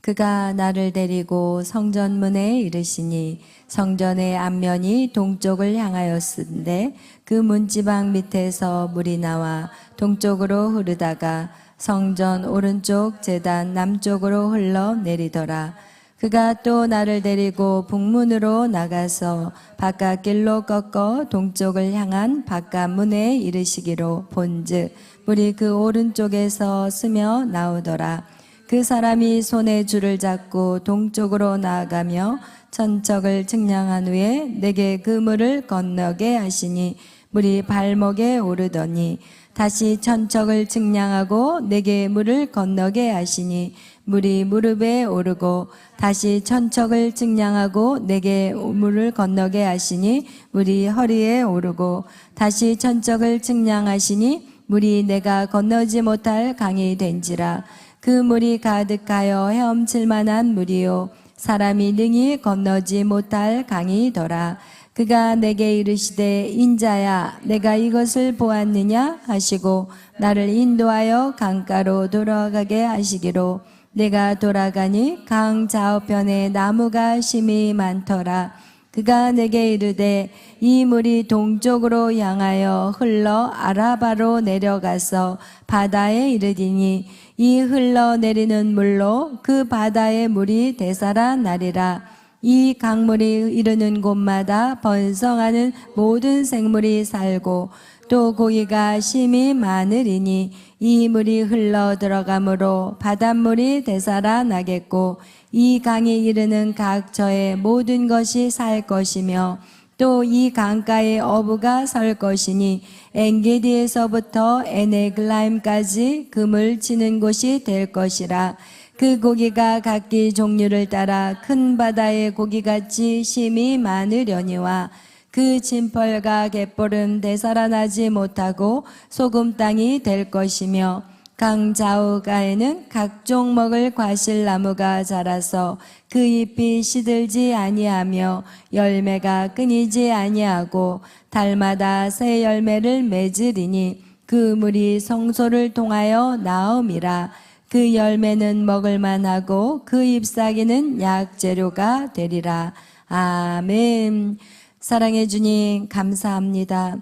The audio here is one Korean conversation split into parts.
그가 나를 데리고 성전문에 이르시니 성전의 앞면이 동쪽을 향하였은데 그 문지방 밑에서 물이 나와 동쪽으로 흐르다가 성전 오른쪽 제단 남쪽으로 흘러 내리더라. 그가 또 나를 데리고 북문으로 나가서 바깥길로 꺾어 동쪽을 향한 바깥문에 이르시기로 본즉 물이 그 오른쪽에서 스며 나오더라. 그 사람이 손에 줄을 잡고 동쪽으로 나아가며 천척을 측량한 후에 내게 그 물을 건너게 하시니 물이 발목에 오르더니 다시 천척을 측량하고 내게 물을 건너게 하시니 물이 무릎에 오르고 다시 천척을 측량하고 내게 물을 건너게 하시니 물이 허리에 오르고 다시 천척을 측량하시니 물이 내가 건너지 못할 강이 된지라. 그 물이 가득하여 헤엄칠 만한 물이요 사람이 능히 건너지 못할 강이더라. 그가 내게 이르시되 인자야 내가 이것을 보았느냐 하시고 나를 인도하여 강가로 돌아가게 하시기로 내가 돌아가니 강 좌우편에 나무가 심이 많더라. 그가 내게 이르되 이 물이 동쪽으로 향하여 흘러 아라바로 내려가서 바다에 이르리니 이 흘러내리는 물로 그 바다의 물이 되살아나리라. 이 강물이 이르는 곳마다 번성하는 모든 생물이 살고 또 고기가 심히 많으리니 이 물이 흘러 들어가므로 바닷물이 되살아나겠고 이 강이 이르는 각처의 모든 것이 살 것이며 또 이 강가에 어부가 설 것이니 엔게디에서부터 에네글라임까지 금을 치는 곳이 될 것이라. 그 고기가 각기 종류를 따라 큰 바다의 고기같이 심이 많으려니와 그 진펄과 갯벌은 되살아나지 못하고 소금 땅이 될 것이며 강 좌우가에는 각종 먹을 과실나무가 자라서 그 잎이 시들지 아니하며 열매가 끊이지 아니하고 달마다 새 열매를 맺으리니 그 물이 성소를 통하여 나옴이라. 그 열매는 먹을 만하고 그 잎사귀는 약재료가 되리라. 아멘. 사랑해 주님 감사합니다.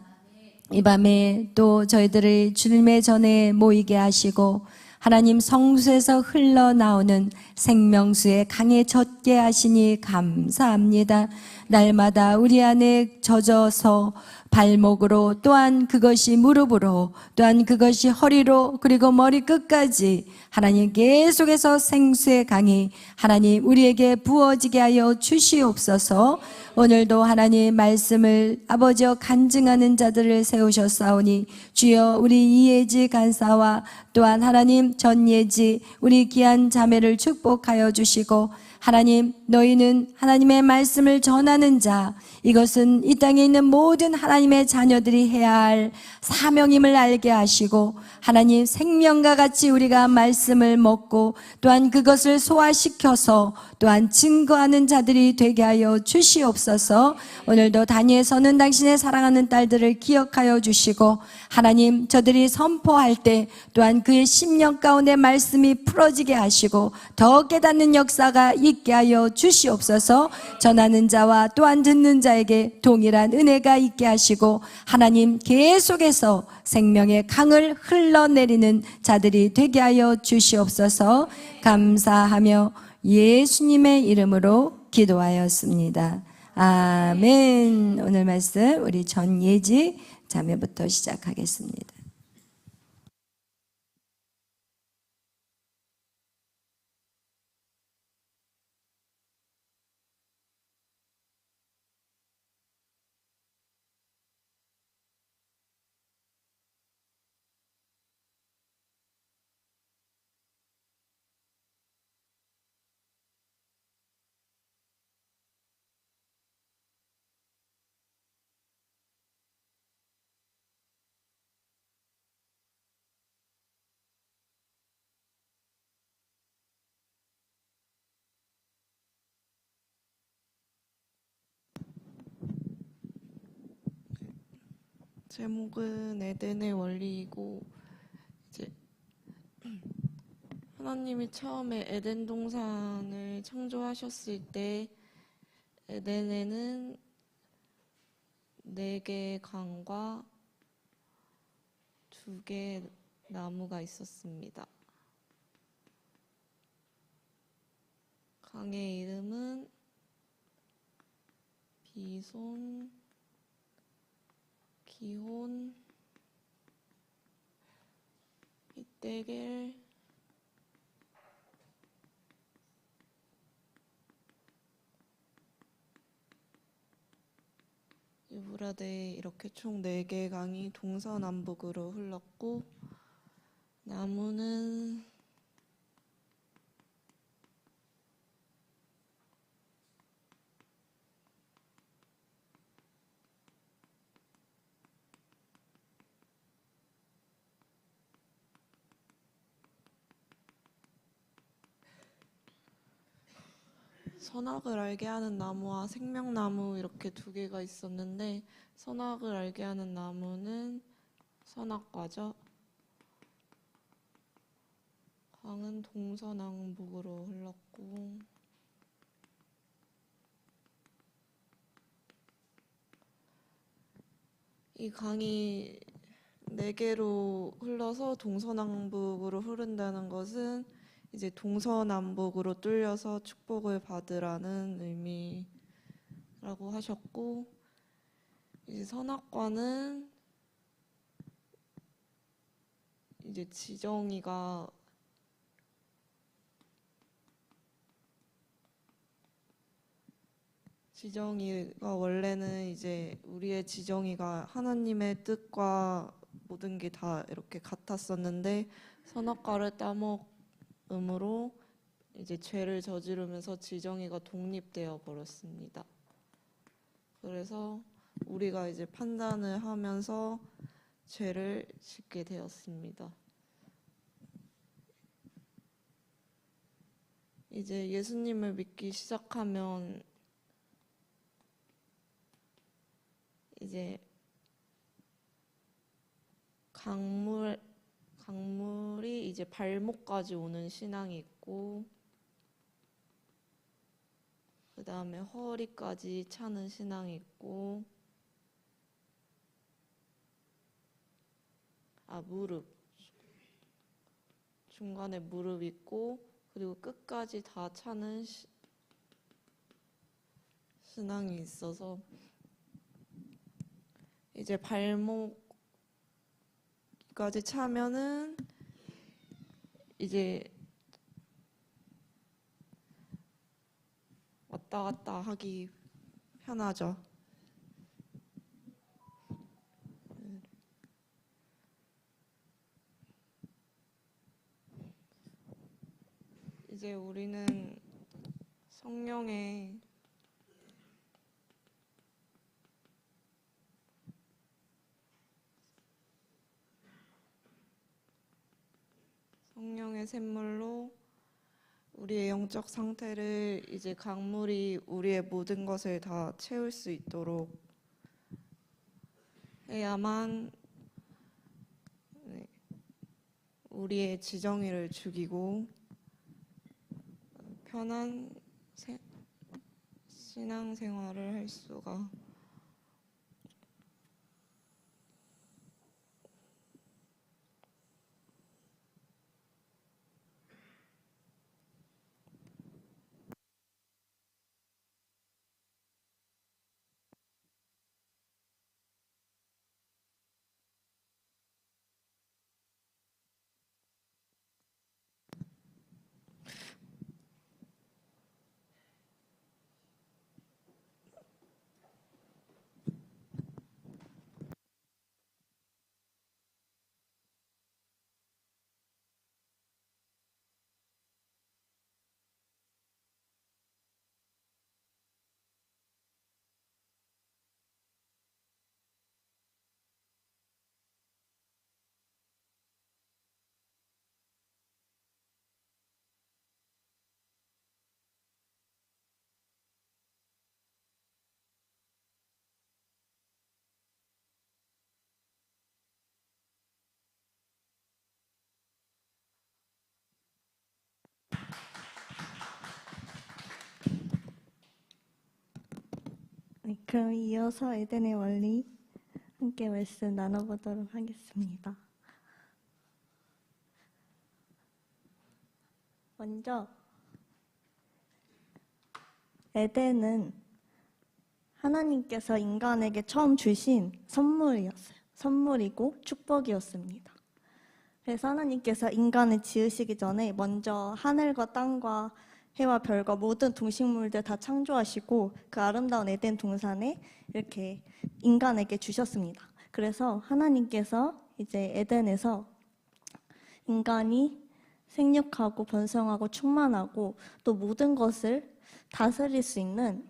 이 밤에 또 저희들을 주님의 전에 모이게 하시고 하나님 성수에서 흘러나오는 생명수의 강에 젖게 하시니 감사합니다. 날마다 우리 안에 젖어서 발목으로 또한 그것이 무릎으로 또한 그것이 허리로 그리고 머리끝까지 하나님 계속해서 생수의 강이 하나님 우리에게 부어지게 하여 주시옵소서. 오늘도 하나님 말씀을 아버지여 간증하는 자들을 세우셨사오니 주여 우리 이예지 간사와 또한 하나님 전예지 우리 귀한 자매를 축복하여 주시고 하나님 너희는 하나님의 말씀을 전하는 자 이것은 이 땅에 있는 모든 하나님의 자녀들이 해야 할 사명임을 알게 하시고 하나님 생명과 같이 우리가 말씀을 먹고 또한 그것을 소화시켜서 또한 증거하는 자들이 되게 하여 주시옵소서. 오늘도 단위에 서는 당신의 사랑하는 딸들을 기억하여 주시고 하나님 저들이 선포할 때 또한 그의 심령 가운데 말씀이 풀어지게 하시고 더 깨닫는 역사가 있게 하여 주시옵소서. 전하는 자와 또한 듣는 자에게 동일한 은혜가 있게 하시고 하나님 계속해서 생명의 강을 흘러내리는 자들이 되게 하여 주시옵소서. 감사하며 예수님의 이름으로 기도하였습니다. 아멘. 오늘 말씀 우리 전예지 자매부터 시작하겠습니다. 제목은 에덴의 원리이고 이제 하나님이 처음에 에덴 동산을 창조하셨을 때 에덴에는 4개의 강과 2개의 나무가 있었습니다. 강의 이름은 비손, 기혼, 이떼겔, 유브라데, 이렇게 총 4개의 강이 동서남북으로 흘렀고, 나무는 선악을 알게 하는 나무와 생명나무 이렇게 2개가 있었는데, 선악을 알게 하는 나무는 선악과죠. 강은 동서남북으로 흘렀고, 이 강이 4개로 흘러서 동서남북으로 흐른다는 것은 이제 동서남북으로 뚫려서 축복을 받으라는 의미라고 하셨고, 이제 선악과는 이제 지정이가 원래는 이제 우리의 지정이가 하나님의 뜻과 모든 게 다 이렇게 같았었는데, 선악과를 따먹음으로 이제 죄를 저지르면서 지정이가 독립되어 버렸습니다. 그래서 우리가 이제 판단을 하면서 죄를 짓게 되었습니다. 이제 예수님을 믿기 시작하면 이제 강물이 이제 발목까지 오는 신앙이 있고, 그 다음에 허리까지 차는 신앙이 있고, 무릎. 중간에 무릎 있고, 그리고 끝까지 다 차는 신앙이 있어서, 이제 발목까지 차면은 이제 왔다 갔다 하기 편하죠. 이제 우리는 성령의 샘물로 우리의 영적 상태를 이제 강물이 우리의 모든 것을 다 채울 수 있도록 해야만 우리의 지정의를 죽이고 편한 신앙생활을 할 수가 네, 그럼 이어서 에덴의 원리 함께 말씀 나눠보도록 하겠습니다. 먼저 에덴은 하나님께서 인간에게 처음 주신 선물이었어요. 선물이고 축복이었습니다. 그래서 하나님께서 인간을 지으시기 전에 먼저 하늘과 땅과 해와 별과 모든 동식물들 다 창조하시고 그 아름다운 에덴 동산에 이렇게 인간에게 주셨습니다. 그래서 하나님께서 이제 에덴에서 인간이 생육하고 번성하고 충만하고 또 모든 것을 다스릴 수 있는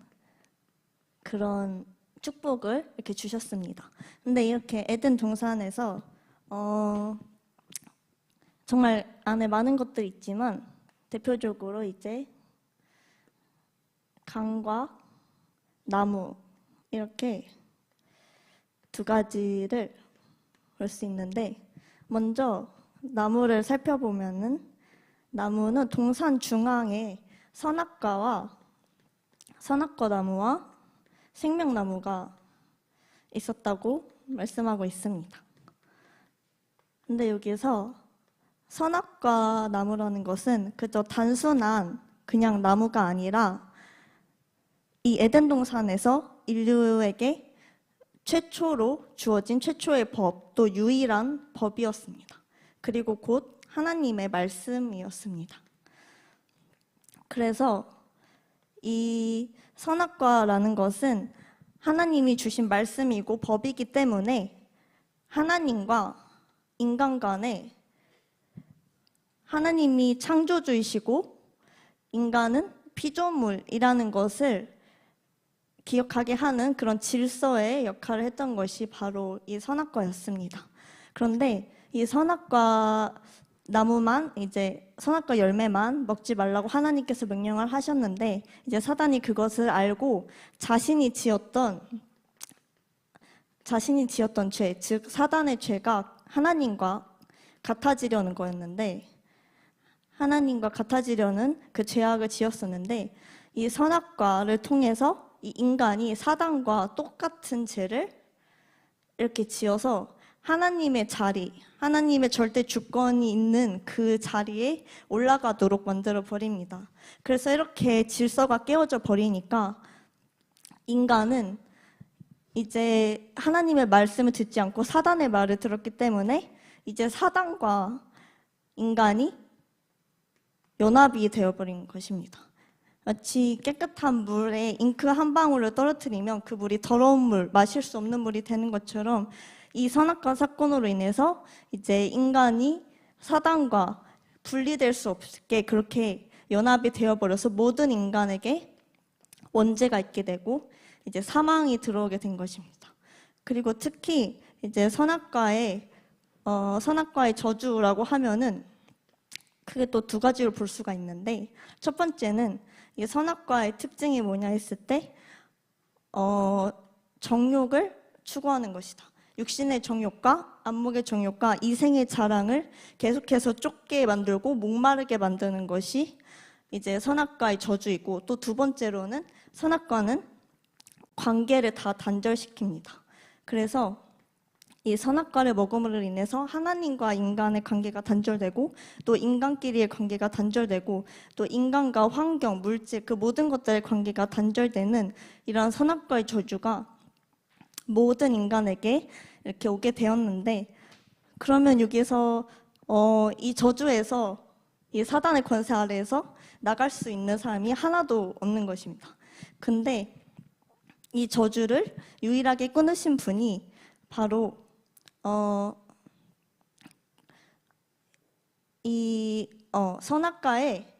그런 축복을 이렇게 주셨습니다. 근데 이렇게 에덴 동산에서 정말 안에 많은 것들이 있지만 대표적으로 이제 강과 나무 이렇게 두 가지를 볼 수 있는데 먼저 나무를 살펴보면은 나무는 동산 중앙에 선악과 나무와 생명나무가 있었다고 말씀하고 있습니다. 근데 여기서 선악과 나무라는 것은 그저 단순한 그냥 나무가 아니라 이 에덴 동산에서 인류에게 최초로 주어진 최초의 법, 또 유일한 법이었습니다. 그리고 곧 하나님의 말씀이었습니다. 그래서 이 선악과라는 것은 하나님이 주신 말씀이고 법이기 때문에 하나님과 인간 간에 하나님이 창조주이시고 인간은 피조물이라는 것을 기억하게 하는 그런 질서의 역할을 했던 것이 바로 이 선악과였습니다. 그런데 이 선악과 나무만 이제 선악과 열매만 먹지 말라고 하나님께서 명령을 하셨는데 이제 사단이 그것을 알고 자신이 지었던 죄, 즉 사단의 죄가 하나님과 같아지려는 거였는데 하나님과 같아지려는 그 죄악을 지었었는데 이 선악과를 통해서 이 인간이 사단과 똑같은 죄를 이렇게 지어서 하나님의 자리, 하나님의 절대 주권이 있는 그 자리에 올라가도록 만들어 버립니다. 그래서 이렇게 질서가 깨어져 버리니까 인간은 이제 하나님의 말씀을 듣지 않고 사단의 말을 들었기 때문에 이제 사단과 인간이 연합이 되어버린 것입니다. 마치 깨끗한 물에 잉크 한 방울을 떨어뜨리면 그 물이 더러운 물, 마실 수 없는 물이 되는 것처럼 이 선악과 사건으로 인해서 이제 인간이 사단과 분리될 수 없게 그렇게 연합이 되어버려서 모든 인간에게 원죄가 있게 되고 이제 사망이 들어오게 된 것입니다. 그리고 특히 이제 선악과의 저주라고 하면은 크게 또 두 가지로 볼 수가 있는데 첫 번째는 이 선악과의 특징이 뭐냐 했을 때 정욕을 추구하는 것이다. 육신의 정욕과 안목의 정욕과 이생의 자랑을 계속해서 쫓게 만들고 목마르게 만드는 것이 이제 선악과의 저주이고 또 두 번째로는 선악과는 관계를 다 단절시킵니다. 그래서 이 선악과를 먹음으로 인해서 하나님과 인간의 관계가 단절되고 또 인간끼리의 관계가 단절되고 또 인간과 환경, 물질 그 모든 것들의 관계가 단절되는 이러한 선악과의 저주가 모든 인간에게 이렇게 오게 되었는데 그러면 여기서 이 저주에서 이 사단의 권세 아래에서 나갈 수 있는 사람이 하나도 없는 것입니다. 근데 이 저주를 유일하게 끊으신 분이 바로 선악과의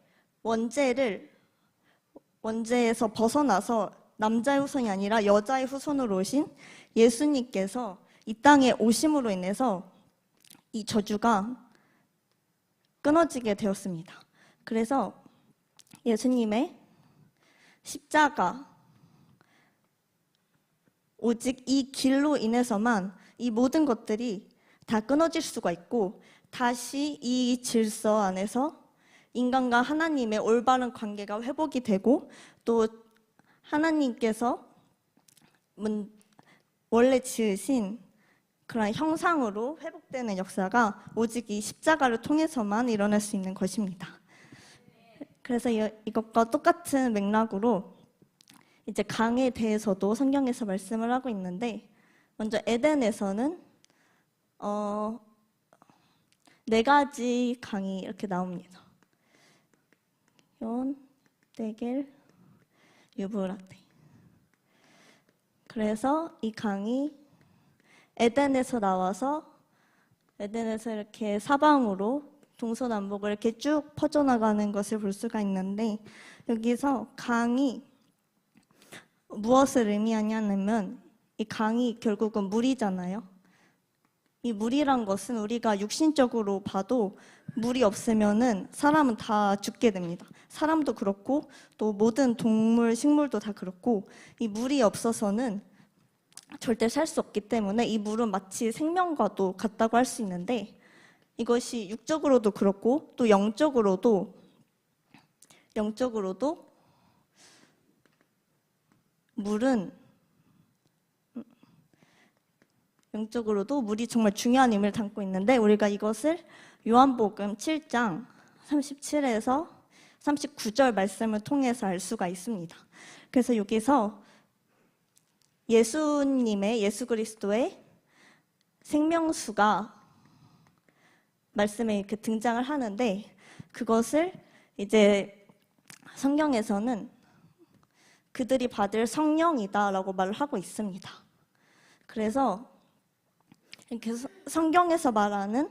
원죄에서 벗어나서 남자의 후손이 아니라 여자의 후손으로 오신 예수님께서 이 땅에 오심으로 인해서 이 저주가 끊어지게 되었습니다. 그래서 예수님의 십자가 오직 이 길로 인해서만 이 모든 것들이 다 끊어질 수가 있고 다시 이 질서 안에서 인간과 하나님의 올바른 관계가 회복이 되고 또 하나님께서 원래 지으신 그런 형상으로 회복되는 역사가 오직 이 십자가를 통해서만 일어날 수 있는 것입니다. 그래서 이것과 똑같은 맥락으로 이제 강에 대해서도 성경에서 말씀을 하고 있는데, 먼저 에덴에서는 4가지 강이 이렇게 나옵니다. yon, 데겔, 유브라테. 그래서 이 강이 에덴에서 나와서 에덴에서 이렇게 사방으로 동서남북을 이렇게 쭉 퍼져나가는 것을 볼 수가 있는데, 여기서 강이 무엇을 의미하냐면 이 강이 결국은 물이잖아요. 이 물이란 것은 우리가 육신적으로 봐도 물이 없으면은 사람은 다 죽게 됩니다. 사람도 그렇고 또 모든 동물, 식물도 다 그렇고, 이 물이 없어서는 절대 살 수 없기 때문에 이 물은 마치 생명과도 같다고 할 수 있는데, 이것이 육적으로도 그렇고 또 영적으로도 물이 정말 중요한 의미를 담고 있는데, 우리가 이것을 요한복음 7장 37에서 39절 말씀을 통해서 알 수가 있습니다. 그래서 여기서 예수 그리스도의 생명수가 말씀에 이렇게 등장을 하는데, 그것을 이제 성경에서는 그들이 받을 성령이다라고 말을 하고 있습니다. 그래서 이렇게 성경에서 말하는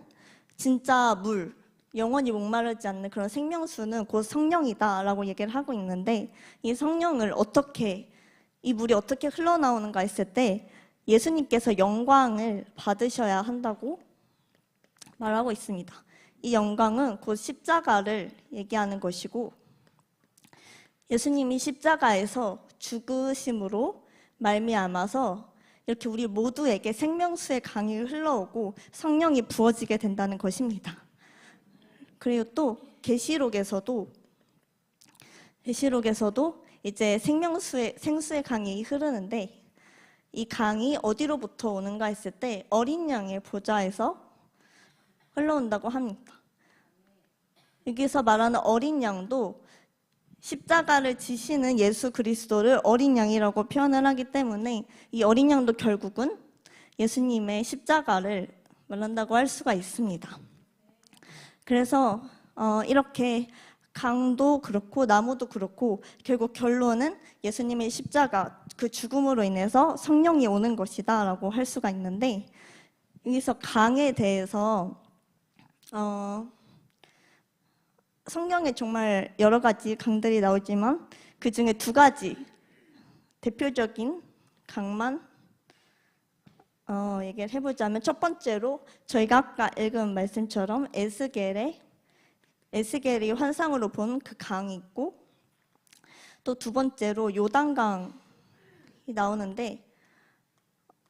진짜 물, 영원히 목마르지 않는 그런 생명수는 곧 성령이다라고 얘기를 하고 있는데, 이 성령을 이 물이 어떻게 흘러나오는가 했을 때 예수님께서 영광을 받으셔야 한다고 말하고 있습니다. 이 영광은 곧 십자가를 얘기하는 것이고, 예수님이 십자가에서 죽으심으로 말미암아서 이렇게 우리 모두에게 생명수의 강이 흘러오고 성령이 부어지게 된다는 것입니다. 그리고 또 계시록에서도 이제 생수의 강이 흐르는데, 이 강이 어디로부터 오는가 했을 때 어린 양의 보좌에서 흘러온다고 합니다. 여기서 말하는 어린 양도 십자가를 지시는 예수 그리스도를 어린 양이라고 표현을 하기 때문에, 이 어린 양도 결국은 예수님의 십자가를 말한다고 할 수가 있습니다. 그래서 이렇게 강도 그렇고 나무도 그렇고 결국 결론은 예수님의 십자가, 그 죽음으로 인해서 성령이 오는 것이다 라고 할 수가 있는데, 여기서 강에 대해서 성경에 정말 여러 가지 강들이 나오지만 그 중에 2가지 대표적인 강만 얘기를 해보자면, 첫 번째로 저희가 아까 읽은 말씀처럼 에스겔이 환상으로 본 그 강이 있고, 또 2번째로 요단강이 나오는데,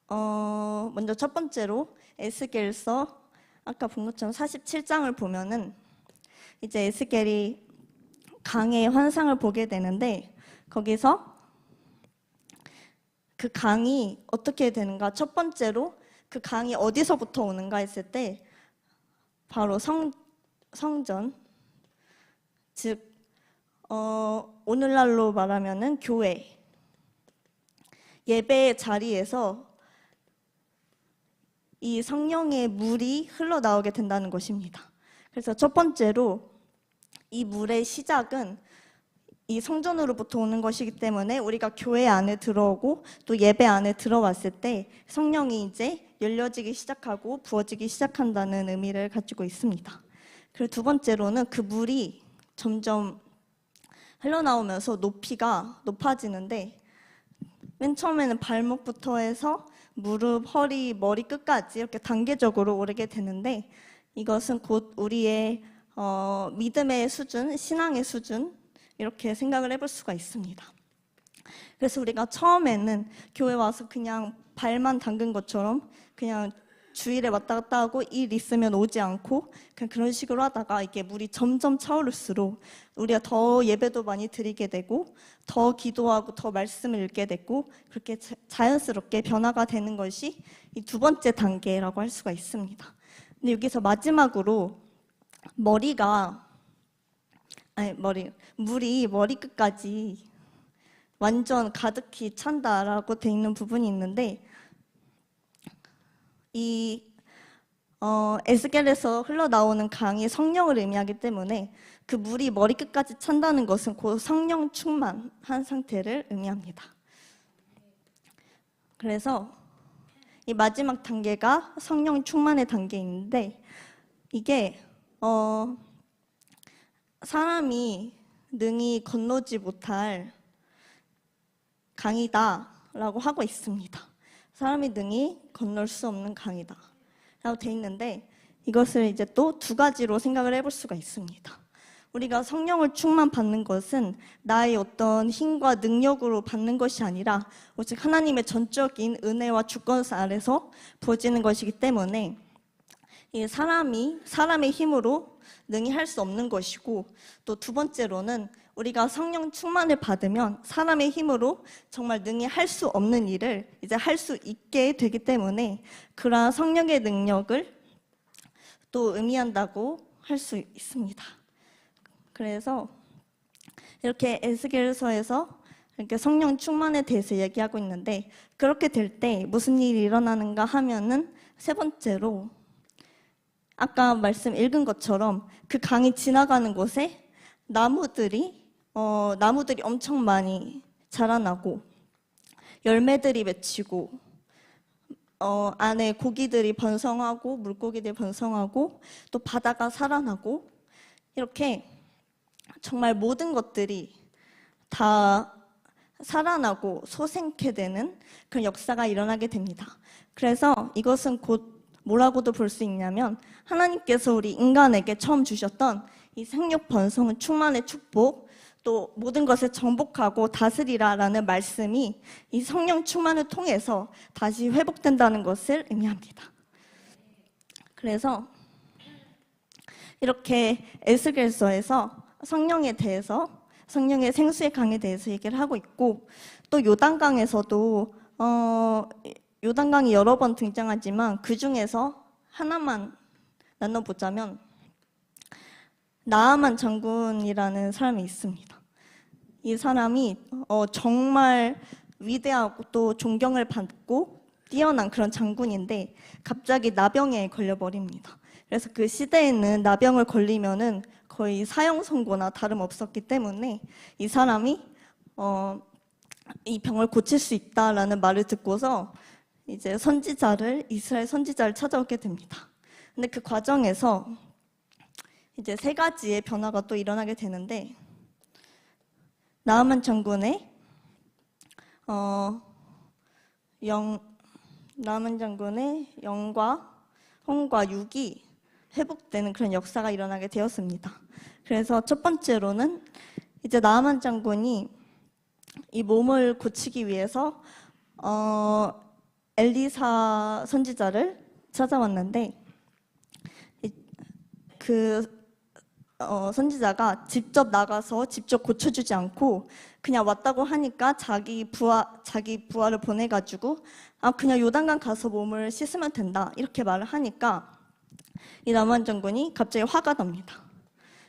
먼저 첫 번째로 에스겔서 아까 본 것처럼 47장을 보면은 이제 에스겔이 강의 환상을 보게 되는데, 거기서 그 강이 어떻게 되는가, 첫 번째로 그 강이 어디서부터 오는가 했을 때 바로 성전, 즉 오늘날로 말하면은 교회, 예배의 자리에서 이 성령의 물이 흘러나오게 된다는 것입니다. 그래서 첫 번째로 이 물의 시작은 이 성전으로부터 오는 것이기 때문에, 우리가 교회 안에 들어오고 또 예배 안에 들어왔을 때 성령이 이제 열려지기 시작하고 부어지기 시작한다는 의미를 가지고 있습니다. 그리고 2번째로는 그 물이 점점 흘러나오면서 높이가 높아지는데, 맨 처음에는 발목부터 해서 무릎, 허리, 머리 끝까지 이렇게 단계적으로 오르게 되는데, 이것은 곧 우리의 믿음의 수준, 신앙의 수준, 이렇게 생각을 해볼 수가 있습니다. 그래서 우리가 처음에는 교회 와서 그냥 발만 담근 것처럼 그냥 주일에 왔다 갔다 하고 일 있으면 오지 않고 그냥 그런 식으로 하다가 이게 물이 점점 차오를수록 우리가 더 예배도 많이 드리게 되고 더 기도하고 더 말씀을 읽게 되고 그렇게 자연스럽게 변화가 되는 것이 이 두 번째 단계라고 할 수가 있습니다. 근데 여기서 마지막으로 물이 머리끝까지 완전 가득히 찬다라고 돼 있는 부분이 있는데 에스겔에서 흘러나오는 강이 성령을 의미하기 때문에 그 물이 머리끝까지 찬다는 것은 곧 성령 충만한 상태를 의미합니다. 그래서 이 마지막 단계가 성령 충만의 단계인데 이게 사람이 능히 건너지 못할 강이다라고 하고 있습니다. 사람이 능히 건널 수 없는 강이다 라고 돼 있는데 이것을 이제 또 두 가지로 생각을 해볼 수가 있습니다. 우리가 성령을 충만 받는 것은 나의 어떤 힘과 능력으로 받는 것이 아니라 오직 하나님의 전적인 은혜와 주권사 아래서 부어지는 것이기 때문에 이 사람의 힘으로 능히 할 수 없는 것이고 또 두 번째로는 우리가 성령 충만을 받으면 사람의 힘으로 정말 능히 할 수 없는 일을 이제 할 수 있게 되기 때문에 그러한 성령의 능력을 또 의미한다고 할 수 있습니다. 그래서 이렇게 에스겔서에서 이렇게 성령 충만에 대해서 얘기하고 있는데 그렇게 될 때 무슨 일이 일어나는가 하면은 세 번째로 아까 말씀 읽은 것처럼 그 강이 지나가는 곳에 나무들이 엄청 많이 자라나고 열매들이 맺히고 안에 고기들이 번성하고 물고기들이 번성하고 또 바다가 살아나고 이렇게 정말 모든 것들이 다 살아나고 소생케 되는 그런 역사가 일어나게 됩니다. 그래서 이것은 곧 뭐라고도 볼 수 있냐면 하나님께서 우리 인간에게 처음 주셨던 이 생육 번성은 충만의 축복 또 모든 것을 정복하고 다스리라라는 말씀이 이 성령 충만을 통해서 다시 회복된다는 것을 의미합니다. 그래서 이렇게 에스겔서에서 성령에 대해서 성령의 생수의 강에 대해서 얘기를 하고 있고 또 요단강에서도 요단강이 여러 번 등장하지만 그 중에서 하나만 나눠보자면 나아만 장군이라는 사람이 있습니다. 이 사람이 정말 위대하고 또 존경을 받고 뛰어난 그런 장군인데 갑자기 나병에 걸려버립니다. 그래서 그 시대에는 나병을 걸리면은 거의 사형 선고나 다름없었기 때문에 이 사람이 이 병을 고칠 수 있다라는 말을 듣고서 이제 이스라엘 선지자를 찾아오게 됩니다. 근데 그 과정에서 이제 세 가지의 변화가 또 일어나게 되는데 나아만 장군의 영과 혼과 육이 회복되는 그런 역사가 일어나게 되었습니다. 그래서 첫 번째로는 이제 나아만 장군이 이 몸을 고치기 위해서 엘리사 선지자를 찾아왔는데 그 선지자가 직접 나가서 직접 고쳐주지 않고 그냥 왔다고 하니까 자기 부하를 보내가지고 그냥 요단강 가서 몸을 씻으면 된다 이렇게 말을 하니까 이 나아만 장군이 갑자기 화가 납니다.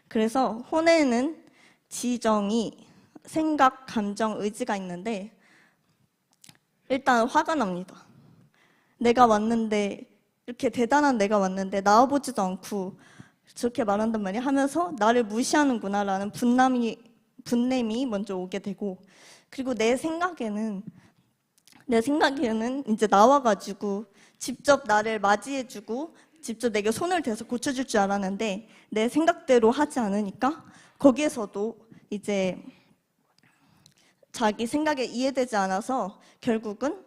그래서 혼에는 지정이 생각, 감정, 의지가 있는데 일단 화가 납니다. 내가 왔는데 이렇게 대단한 내가 왔는데 나와보지도 않고 저렇게 말한단 말이야 하면서 나를 무시하는구나 라는 분냄이 먼저 오게 되고 그리고 내 생각에는 이제 나와가지고 직접 나를 맞이해주고 직접 내게 손을 대서 고쳐줄 줄 알았는데 내 생각대로 하지 않으니까 거기에서도 이제 자기 생각에 이해되지 않아서 결국은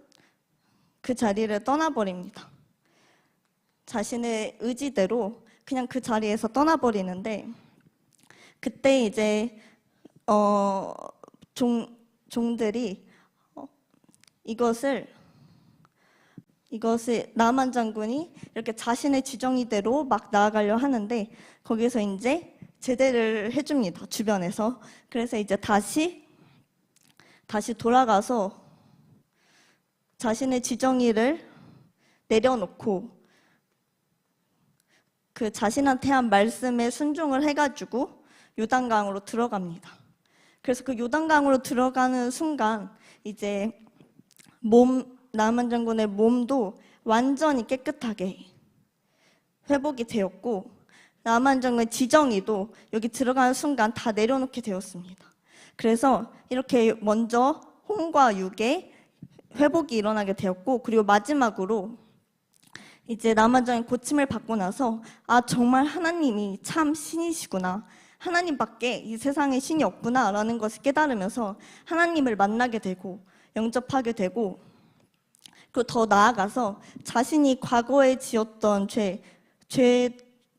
그 자리를 떠나버립니다. 자신의 의지대로 그냥 그 자리에서 떠나버리는데 그때 이제 종들이 이것을 이것을 나만 장군이 이렇게 자신의 지정의대로 막 나아가려 하는데 거기서 이제 제대를 해줍니다. 주변에서. 그래서 이제 다시 돌아가서 자신의 지정의를 내려놓고 그 자신한테 한 말씀에 순종을 해가지고 요단강으로 들어갑니다. 그래서 그 요단강으로 들어가는 순간 이제 나만 장군의 몸도 완전히 깨끗하게 회복이 되었고 나만 장군의 지정의도 여기 들어가는 순간 다 내려놓게 되었습니다. 그래서 이렇게 먼저 혼과 육의 회복이 일어나게 되었고 그리고 마지막으로 이제 나만장이 고침을 받고 나서 아 정말 하나님이 참 신이시구나. 하나님밖에 이 세상에 신이 없구나라는 것을 깨달으면서 하나님을 만나게 되고 영접하게 되고 그리고 더 나아가서 자신이 과거에 지었던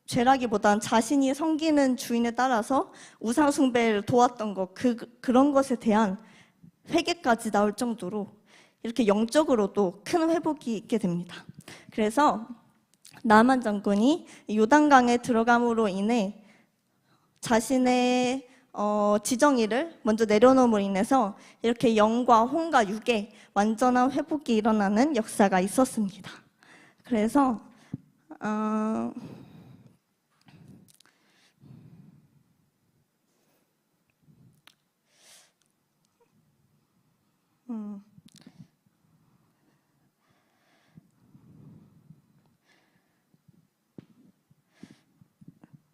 죄라기보단 자신이 섬기는 주인에 따라서 우상 숭배를 도왔던 것 그런 것에 대한 회개까지 나올 정도로 이렇게 영적으로도 큰 회복이 있게 됩니다. 그래서 나만 장군이 요단강에 들어감으로 인해 자신의 지정의를 먼저 내려놓음으로 인해서 이렇게 영과 혼과 육의 완전한 회복이 일어나는 역사가 있었습니다. 그래서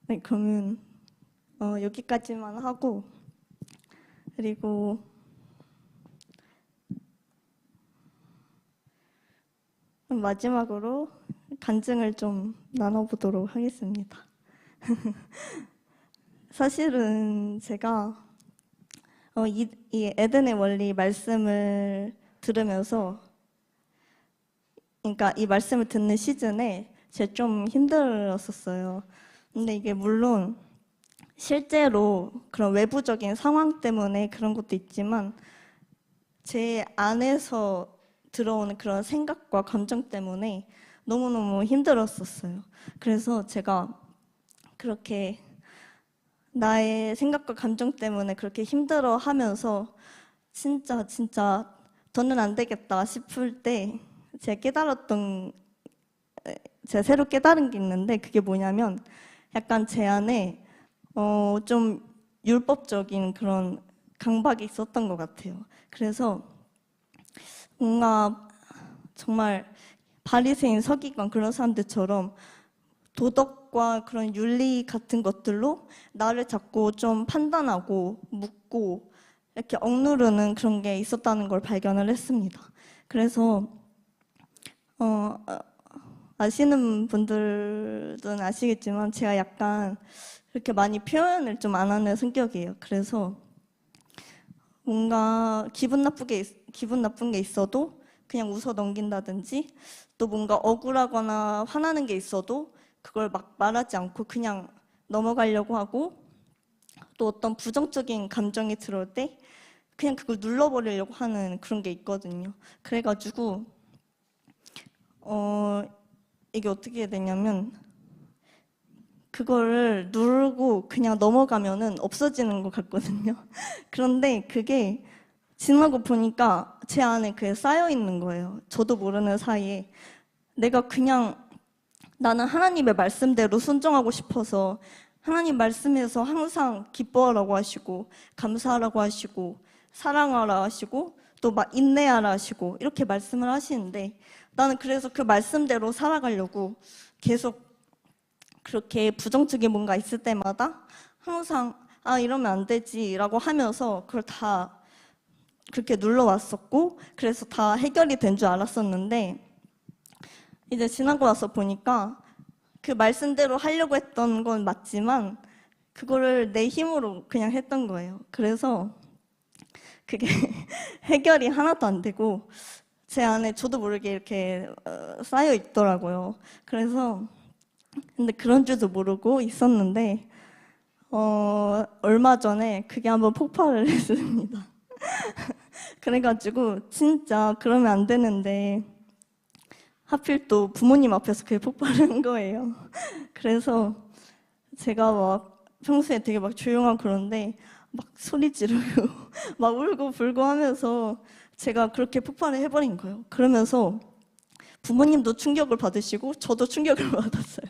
네, 그러면 여기까지만 하고 그리고 마지막으로 간증을 좀 나눠보도록 하겠습니다. 사실은 제가 이 에덴의 원리 말씀을 들으면서 그러니까 이 말씀을 듣는 시즌에 제가 좀 힘들었었어요. 근데 이게 물론 실제로 그런 외부적인 상황 때문에 그런 것도 있지만 제 안에서 들어오는 그런 생각과 감정 때문에 너무너무 힘들었었어요. 그래서 제가 그렇게 나의 생각과 감정 때문에 그렇게 힘들어 하면서 진짜 더는 안 되겠다 싶을 때 제가 새로 깨달은 게 있는데 그게 뭐냐면 약간 제 안에 좀 율법적인 그런 강박이 있었던 것 같아요. 그래서 뭔가 정말 바리새인 서기관 그런 사람들처럼 도덕과 그런 윤리 같은 것들로 나를 자꾸 좀 판단하고 묻고 이렇게 억누르는 그런 게 있었다는 걸 발견을 했습니다. 그래서 아시는 분들은 아시겠지만 제가 약간 그렇게 많이 표현을 좀 안 하는 성격이에요. 그래서 뭔가 기분 나쁜 게 있어도 그냥 웃어 넘긴다든지 또 뭔가 억울하거나 화나는 게 있어도 그걸 막 말하지 않고 그냥 넘어가려고 하고 또 어떤 부정적인 감정이 들어올 때 그냥 그걸 눌러버리려고 하는 그런 게 있거든요. 그래가지고 이게 어떻게 되냐면 그거를 누르고 그냥 넘어가면은 없어지는 것 같거든요. 그런데 그게 지나고 보니까 제 안에 그게 쌓여 있는 거예요. 저도 모르는 사이에 내가 그냥 나는 하나님의 말씀대로 순종하고 싶어서 하나님 말씀에서 항상 기뻐하라고 하시고 감사하라고 하시고 사랑하라 하시고 또 막 인내하라 하시고 이렇게 말씀을 하시는데 나는 그래서 그 말씀대로 살아가려고 계속 그렇게 부정적인 뭔가 있을 때마다 항상 이러면 안 되지라고 하면서 그걸 다 그렇게 눌러왔었고 그래서 다 해결이 된 줄 알았었는데 이제 지나고 나서 보니까 그 말씀대로 하려고 했던 건 맞지만 그거를 내 힘으로 그냥 했던 거예요. 그래서 그게 해결이 하나도 안 되고 제 안에 저도 모르게 이렇게 쌓여 있더라고요. 그래서 근데 그런 줄도 모르고 있었는데 얼마 전에 그게 한번 폭발을 했습니다. 그래가지고 진짜 그러면 안 되는데 하필 또 부모님 앞에서 그게 폭발한 거예요. 그래서 제가 막 평소에 되게 막 조용하고 그런데 막 소리 지르고 막 울고 불고 하면서 제가 그렇게 폭발을 해버린 거예요. 그러면서 부모님도 충격을 받으시고 저도 충격을 받았어요.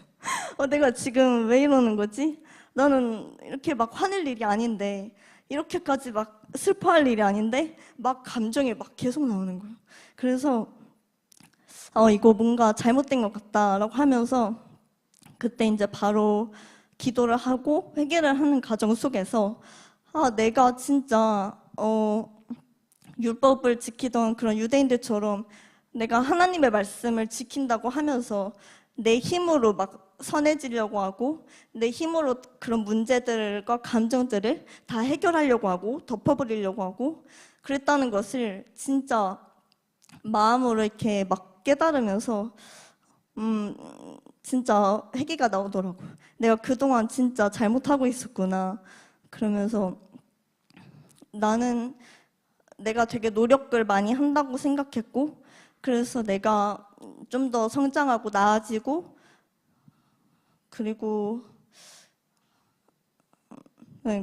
내가 지금 왜 이러는 거지? 나는 이렇게 막 화낼 일이 아닌데, 이렇게까지 막 슬퍼할 일이 아닌데 막 감정이 막 계속 나오는 거예요. 그래서 이거 뭔가 잘못된 것 같다라고 하면서 그때 이제 바로 기도를 하고 회개를 하는 과정 속에서 내가 진짜 율법을 지키던 그런 유대인들처럼 내가 하나님의 말씀을 지킨다고 하면서 내 힘으로 막 선해지려고 하고 내 힘으로 그런 문제들과 감정들을 다 해결하려고 하고 덮어버리려고 하고 그랬다는 것을 진짜 마음으로 이렇게 막 깨달으면서 진짜 회개가 나오더라고요. 내가 그동안 진짜 잘못하고 있었구나. 그러면서 나는 내가 되게 노력을 많이 한다고 생각했고 그래서 내가 좀 더 성장하고 나아지고 그리고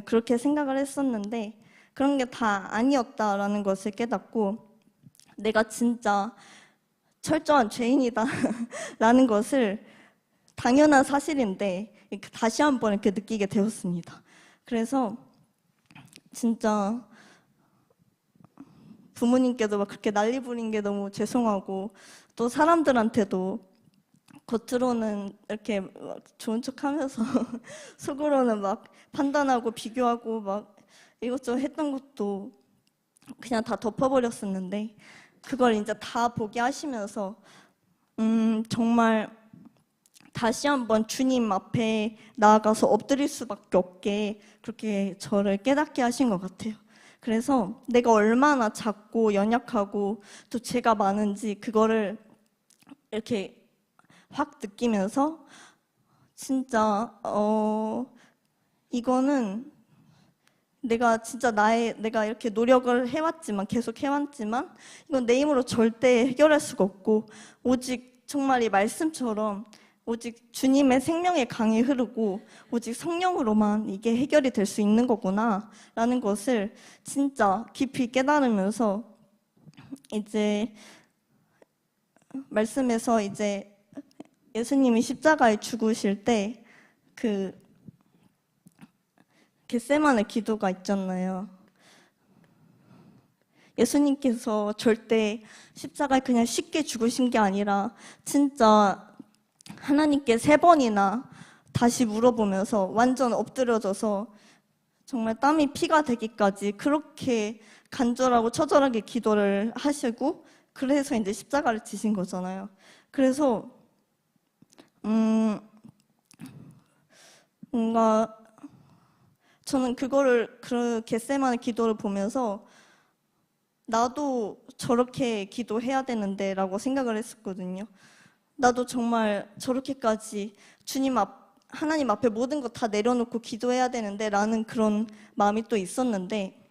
그렇게 생각을 했었는데 그런 게 다 아니었다라는 것을 깨닫고 내가 진짜 철저한 죄인이다 라는 것을 당연한 사실인데 다시 한번 이렇게 느끼게 되었습니다. 그래서 진짜 부모님께도 막 그렇게 난리 부린 게 너무 죄송하고 또 사람들한테도 겉으로는 이렇게 막 좋은 척 하면서 속으로는 막 판단하고 비교하고 막 이것저것 했던 것도 그냥 다 덮어버렸었는데 그걸 이제 다 보게 하시면서 정말 다시 한번 주님 앞에 나아가서 엎드릴 수밖에 없게 그렇게 저를 깨닫게 하신 것 같아요. 그래서 내가 얼마나 작고 연약하고 또 죄가 많은지 그거를 이렇게 확 느끼면서 진짜 이거는 내가 진짜 내가 이렇게 노력을 해왔지만 계속 해왔지만 이건 내 힘으로 절대 해결할 수가 없고 오직 정말 이 말씀처럼 오직 주님의 생명의 강이 흐르고 오직 성령으로만 이게 해결이 될 수 있는 거구나 라는 것을 진짜 깊이 깨달으면서 이제 말씀에서 이제 예수님이 십자가에 죽으실 때 그 겟세마네 기도가 있잖아요. 예수님께서 절대 십자가에 그냥 쉽게 죽으신 게 아니라 진짜 하나님께 3번이나 다시 물어보면서 완전 엎드려져서 정말 땀이 피가 되기까지 그렇게 간절하고 처절하게 기도를 하시고 그래서 이제 십자가를 지신 거잖아요. 그래서 뭔가 저는 그거를 그 겟세마네 기도를 보면서 나도 저렇게 기도해야 되는데 라고 생각을 했었거든요. 나도 정말 저렇게까지 하나님 앞에 모든 거 다 내려놓고 기도해야 되는데 라는 그런 마음이 또 있었는데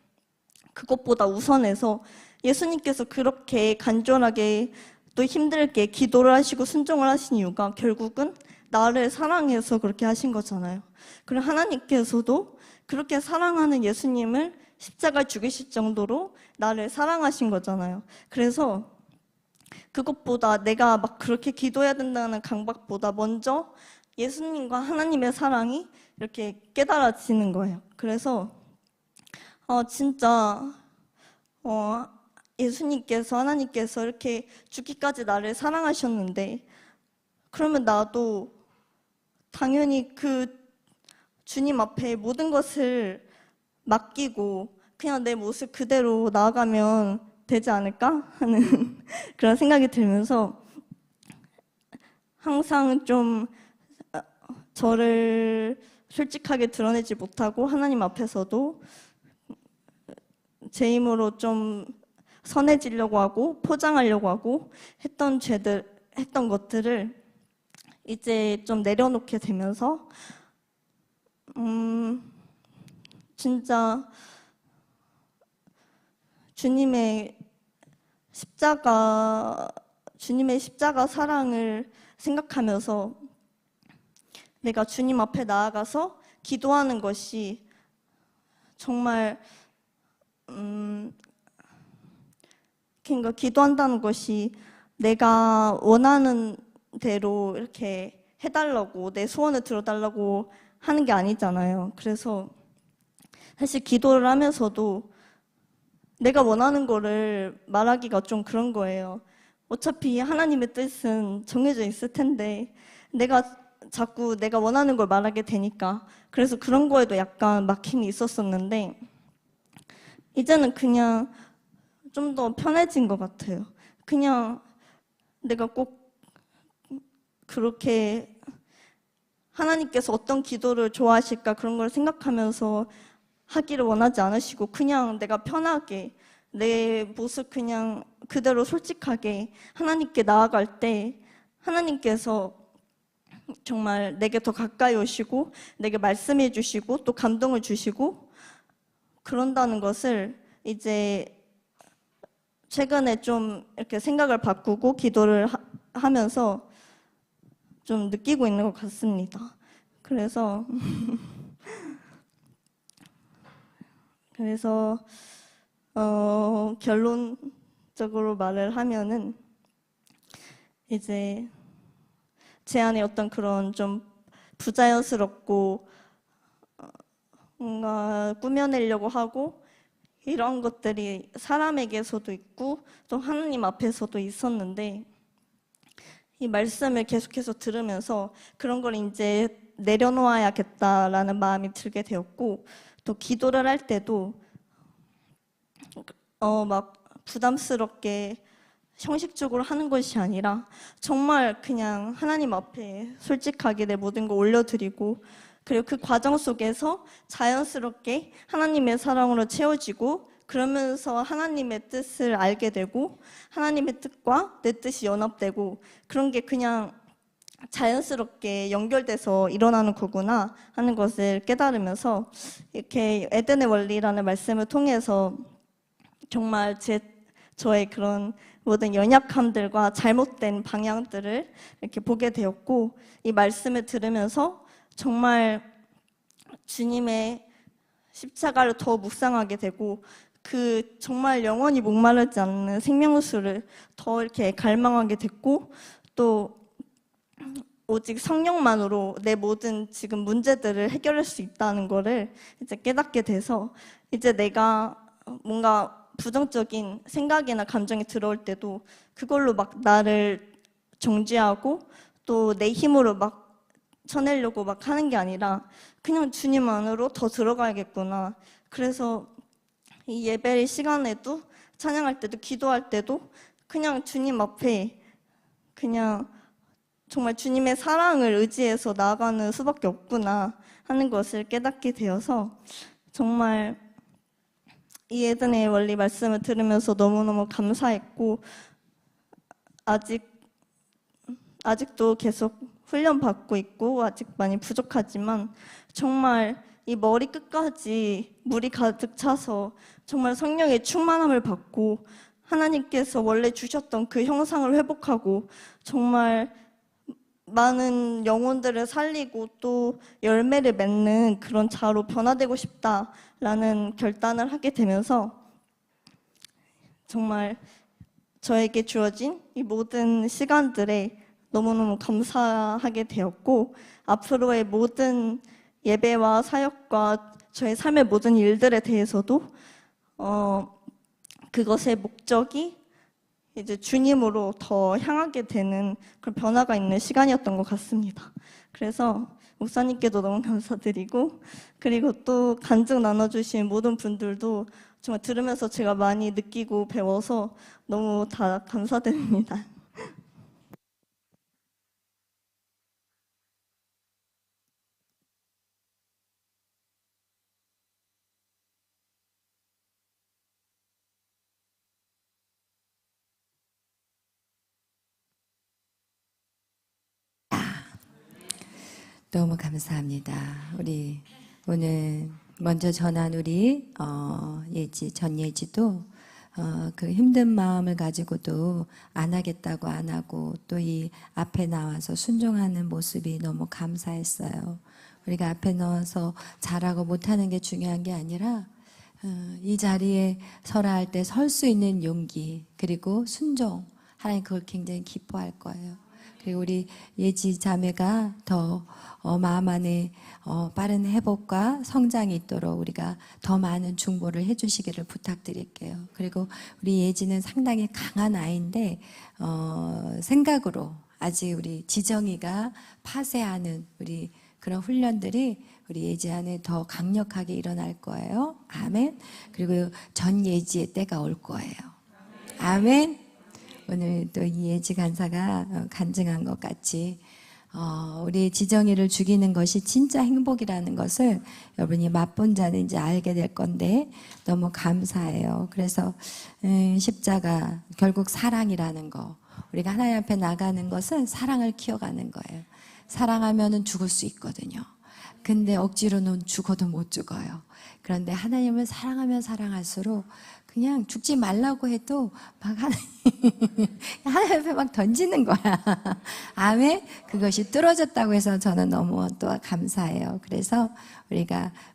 그것보다 우선해서 예수님께서 그렇게 간절하게 또 힘들게 기도를 하시고 순종을 하신 이유가 결국은 나를 사랑해서 그렇게 하신 거잖아요. 그리고 하나님께서도 그렇게 사랑하는 예수님을 십자가에 죽이실 정도로 나를 사랑하신 거잖아요. 그래서 그것보다 내가 막 그렇게 기도해야 된다는 강박보다 먼저 예수님과 하나님의 사랑이 이렇게 깨달아지는 거예요. 그래서 진짜 예수님께서 하나님께서 이렇게 죽기까지 나를 사랑하셨는데 그러면 나도 당연히 그 주님 앞에 모든 것을 맡기고 그냥 내 모습 그대로 나아가면 되지 않을까 하는 그런 생각이 들면서 항상 좀 저를 솔직하게 드러내지 못하고 하나님 앞에서도 제 힘으로 좀 선해지려고 하고 포장하려고 하고 했던 것들을 이제 좀 내려놓게 되면서 진짜 주님의 십자가 주님의 십자가 사랑을 생각하면서 내가 주님 앞에 나아가서 기도하는 것이 정말 그러니까 기도한다는 것이 내가 원하는 대로 이렇게 해달라고 내 소원을 들어달라고 하는 게 아니잖아요. 그래서 사실 기도를 하면서도 내가 원하는 거를 말하기가 좀 그런 거예요. 어차피 하나님의 뜻은 정해져 있을 텐데 내가 자꾸 내가 원하는 걸 말하게 되니까 그래서 그런 거에도 약간 막힘이 있었었는데 이제는 그냥 좀 더 편해진 것 같아요. 그냥 내가 꼭 그렇게 하나님께서 어떤 기도를 좋아하실까 그런 걸 생각하면서 하기를 원하지 않으시고 그냥 내가 편하게 내 모습 그냥 그대로 솔직하게 하나님께 나아갈 때 하나님께서 정말 내게 더 가까이 오시고 내게 말씀해 주시고 또 감동을 주시고 그런다는 것을 이제 최근에 좀 이렇게 생각을 바꾸고 기도를 하면서 좀 느끼고 있는 것 같습니다. 그래서 결론적으로 말을 하면은 이제 제 안에 어떤 그런 좀 부자연스럽고 뭔가 꾸며내려고 하고 이런 것들이 사람에게서도 있고 또 하나님 앞에서도 있었는데 이 말씀을 계속해서 들으면서 그런 걸 이제 내려놓아야겠다라는 마음이 들게 되었고 또 기도를 할 때도 막 부담스럽게 형식적으로 하는 것이 아니라 정말 그냥 하나님 앞에 솔직하게 내 모든 걸 올려드리고 그리고 그 과정 속에서 자연스럽게 하나님의 사랑으로 채워지고 그러면서 하나님의 뜻을 알게 되고 하나님의 뜻과 내 뜻이 연합되고 그런 게 그냥 자연스럽게 연결돼서 일어나는 거구나 하는 것을 깨달으면서 이렇게 에덴의 원리라는 말씀을 통해서 정말 저의 그런 모든 연약함들과 잘못된 방향들을 이렇게 보게 되었고 이 말씀을 들으면서 정말 주님의 십자가를 더 묵상하게 되고 그 정말 영원히 목마르지 않는 생명수를 더 이렇게 갈망하게 됐고 또 오직 성령만으로 내 모든 지금 문제들을 해결할 수 있다는 거를 이제 깨닫게 돼서 이제 내가 뭔가 부정적인 생각이나 감정이 들어올 때도 그걸로 막 나를 정죄하고 또 내 힘으로 막 쳐내려고 막 하는 게 아니라 그냥 주님 안으로 더 들어가야겠구나. 그래서 이 예배 시간에도 찬양할 때도 기도할 때도 그냥 주님 앞에 그냥 정말 주님의 사랑을 의지해서 나아가는 수밖에 없구나 하는 것을 깨닫게 되어서 정말 이 에덴의 원리 말씀을 들으면서 너무너무 감사했고 아직도 계속 훈련받고 있고 아직 많이 부족하지만 정말 이 머리 끝까지 물이 가득 차서 정말 성령의 충만함을 받고 하나님께서 원래 주셨던 그 형상을 회복하고 정말 많은 영혼들을 살리고 또 열매를 맺는 그런 자로 변화되고 싶다라는 결단을 하게 되면서 정말 저에게 주어진 이 모든 시간들에 너무너무 감사하게 되었고 앞으로의 모든 예배와 사역과 저의 삶의 모든 일들에 대해서도 그것의 목적이 이제 주님으로 더 향하게 되는 그런 변화가 있는 시간이었던 것 같습니다. 그래서 목사님께도 너무 감사드리고 그리고 또 간증 나눠주신 모든 분들도 정말 들으면서 제가 많이 느끼고 배워서 너무 다 감사드립니다. 너무 감사합니다. 우리 오늘 먼저 전한 우리 전예지도 그 힘든 마음을 가지고도 안 하겠다고 안 하고 또 이 앞에 나와서 순종하는 모습이 너무 감사했어요. 우리가 앞에 나와서 잘하고 못하는 게 중요한 게 아니라 이 자리에 서라 할 때 설 수 있는 용기 그리고 순종, 하나님 그걸 굉장히 기뻐할 거예요. 그리고 우리 예지 자매가 더 마음 안에 빠른 회복과 성장이 있도록 우리가 더 많은 중보를 해주시기를 부탁드릴게요. 그리고 우리 예지는 상당히 강한 아이인데 생각으로 아직 우리 지정이가 파쇄하는 우리 그런 훈련들이 우리 예지 안에 더 강력하게 일어날 거예요. 아멘. 그리고 전 예지의 때가 올 거예요. 아멘. 오늘 또 이 예지 간사가 간증한 것 같이 우리 지정이를 죽이는 것이 진짜 행복이라는 것을 여러분이 맛본 자는 이제 알게 될 건데 너무 감사해요. 그래서 십자가 결국 사랑이라는 거, 우리가 하나님 앞에 나가는 것은 사랑을 키워가는 거예요. 사랑하면은 죽을 수 있거든요. 근데 억지로는 죽어도 못 죽어요. 그런데 하나님을 사랑하면 사랑할수록 그냥 죽지 말라고 해도 막 하나님 앞에 막 던지는 거야. 아멘. 그것이 뚫어졌다고 해서 저는 너무 또 감사해요. 그래서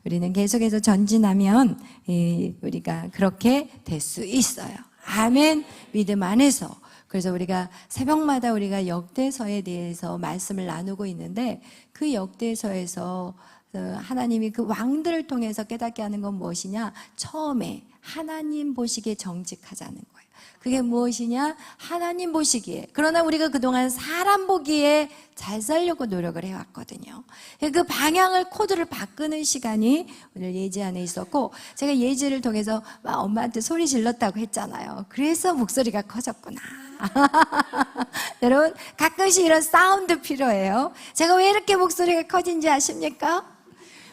우리는 계속해서 전진하면 우리가 그렇게 될 수 있어요. 아멘. 믿음 안에서. 그래서 우리가 새벽마다 우리가 역대서에 대해서 말씀을 나누고 있는데 그 역대서에서 하나님이 그 왕들을 통해서 깨닫게 하는 건 무엇이냐? 처음에 하나님 보시기에 정직하자는 거예요. 그게 무엇이냐? 하나님 보시기에. 그러나 우리가 그동안 사람 보기에 잘 살려고 노력을 해왔거든요. 그 방향을 코드를 바꾸는 시간이 오늘 예지 안에 있었고, 제가 예지를 통해서 막 엄마한테 소리 질렀다고 했잖아요. 그래서 목소리가 커졌구나. 여러분 가끔씩 이런 사운드 필요해요. 제가 왜 이렇게 목소리가 커진지 아십니까?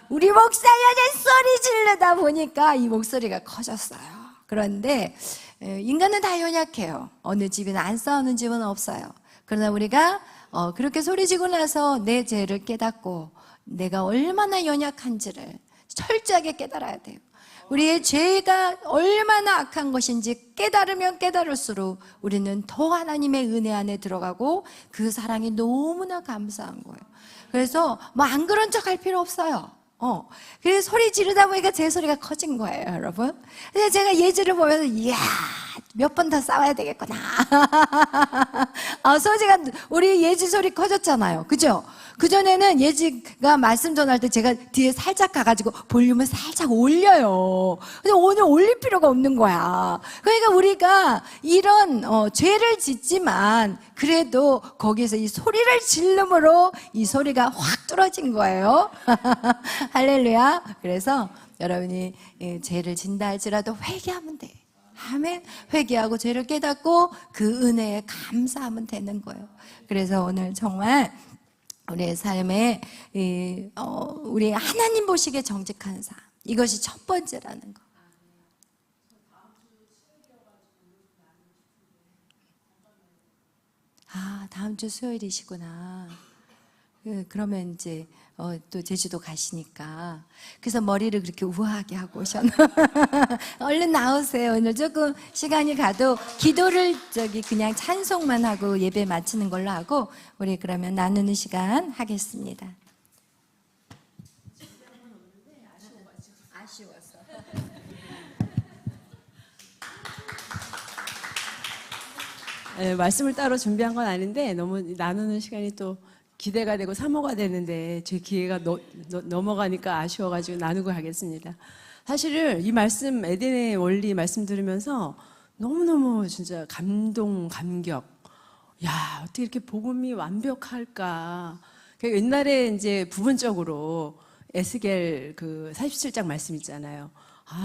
우리 목사님이 소리 지르다 보니까 이 목소리가 커졌어요. 그런데 인간은 다 연약해요. 어느 집이나 안 싸우는 집은 없어요. 그러나 우리가 그렇게 소리 지고 나서 내 죄를 깨닫고 내가 얼마나 연약한지를 철저하게 깨달아야 돼요. 우리의 죄가 얼마나 악한 것인지 깨달으면 깨달을수록 우리는 더 하나님의 은혜 안에 들어가고 그 사랑이 너무나 감사한 거예요. 그래서 뭐 안 그런 척 할 필요 없어요. 그래서 소리 지르다 보니까 제 소리가 커진 거예요, 여러분. 그래서 제가 예지를 보면서, 이야, 몇 번 더 싸워야 되겠구나. 소리가, 우리 예지 소리 커졌잖아요. 그죠? 그전에는 예지가 말씀 전할 때 제가 뒤에 살짝 가가지고 볼륨을 살짝 올려요. 근데 오늘 올릴 필요가 없는 거야. 그러니까 우리가 이런, 죄를 짓지만, 그래도 거기에서 이 소리를 질름으로 이 소리가 확 뚫어진 거예요. 할렐루야. 그래서 여러분이 죄를 진다 할지라도 회개하면 돼. 아멘. 회개하고 죄를 깨닫고 그 은혜에 감사하면 되는 거예요. 그래서 오늘 정말 우리의 삶에 우리 하나님 보시기에 정직한 삶, 이것이 첫 번째라는 거. 다음 주 수요일이시구나. 그러면 이제 또 제주도 가시니까. 그래서 머리를 그렇게 우아하게 하고 오셨나? 얼른 나오세요. 오늘 조금 시간이 가도 기도를 그냥 찬송만 하고 예배 마치는 걸로 하고 우리 그러면 나누는 시간 하겠습니다. 아쉬워서. 네, 말씀을 따로 준비한 건 아닌데 너무 나누는 시간이 또 기대가 되고 사모가 되는데 제 기회가 넘어가니까 아쉬워가지고 나누고 가겠습니다. 사실은 이 말씀, 에덴의 원리 말씀 들으면서 너무너무 진짜 감격. 야, 어떻게 이렇게 복음이 완벽할까. 옛날에 이제 부분적으로 에스겔 그 47장 말씀 있잖아요.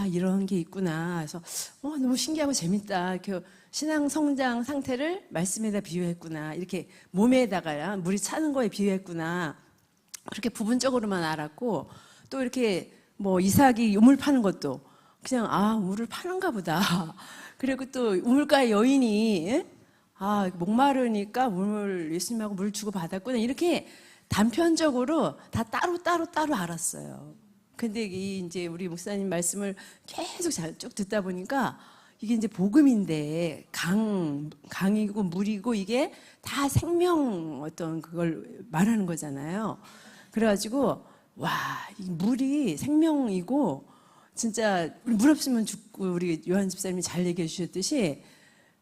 이런 게 있구나. 그래서 너무 신기하고 재밌다. 이렇게 신앙 성장 상태를 말씀에다 비유했구나. 이렇게 몸에다가 물이 차는 거에 비유했구나. 그렇게 부분적으로만 알았고, 또 이렇게 뭐 이삭이 우물 파는 것도 그냥 우물을 파는가 보다. 그리고 또 우물가의 여인이 목마르니까 예수님하고 물 주고 받았구나. 이렇게 단편적으로 다 따로 알았어요. 근데 이제 우리 목사님 말씀을 계속 쭉 듣다 보니까 이게 이제 복음인데 강이고 물이고 이게 다 생명 어떤 그걸 말하는 거잖아요. 그래가지고 와, 이 물이 생명이고 진짜 물 없으면 죽고 우리 요한 집사님이 잘 얘기해 주셨듯이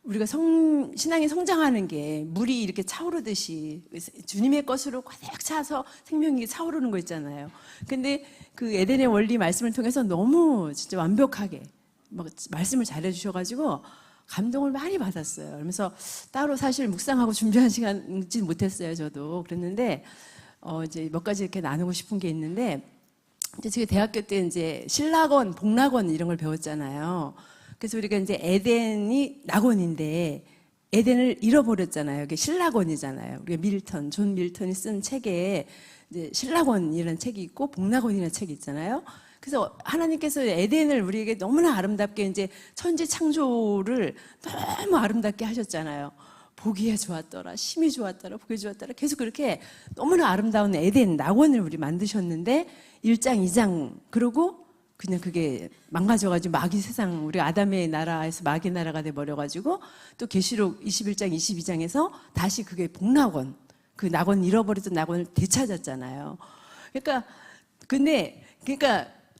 우리가 신앙이 성장하는 게 물이 이렇게 차오르듯이 주님의 것으로 가득 차서 생명이 차오르는 거 있잖아요. 근데 그 에덴의 원리 말씀을 통해서 너무 진짜 완벽하게 막 말씀을 잘해 주셔가지고 감동을 많이 받았어요. 그러면서 따로 사실 묵상하고 준비한 시간이지 못했어요. 저도 그랬는데 이제 몇 가지 이렇게 나누고 싶은 게 있는데 이제 제가 대학교 때 이제 신락원, 복락원 이런 걸 배웠잖아요. 그래서 우리가 이제 에덴이 낙원인데 에덴을 잃어버렸잖아요. 이게 신락원이잖아요. 우리가 존 밀턴이 쓴 책에 이제 신락원이라는 책이 있고 복락원이라는 책이 있잖아요. 그래서 하나님께서 에덴을 우리에게 너무나 아름답게 이제 천지 창조를 너무 아름답게 하셨잖아요. 보기에 좋았더라, 심히 좋았더라, 보기 좋았더라. 계속 그렇게 너무나 아름다운 에덴, 낙원을 우리 만드셨는데 1장, 2장 그러고 그냥 그게 망가져가지고 마귀 세상, 우리 아담의 나라에서 마귀 나라가 돼버려가지고 또 계시록 21장, 22장에서 다시 그게 복락원, 그 낙원 잃어버렸던 낙원을 되찾았잖아요. 그러니까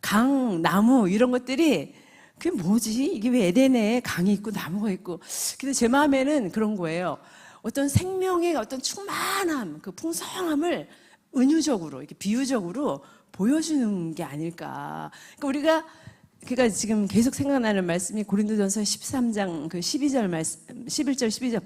강, 나무 이런 것들이 그게 뭐지? 이게 왜 에덴에 강이 있고 나무가 있고. 근데 제 마음에는 그런 거예요. 어떤 생명의 어떤 충만함, 그 풍성함을 은유적으로, 이렇게 비유적으로 보여주는 게 아닐까. 그러니까 지금 계속 생각나는 말씀이 고린도전서 13장 그 12절 말씀, 11절, 12절.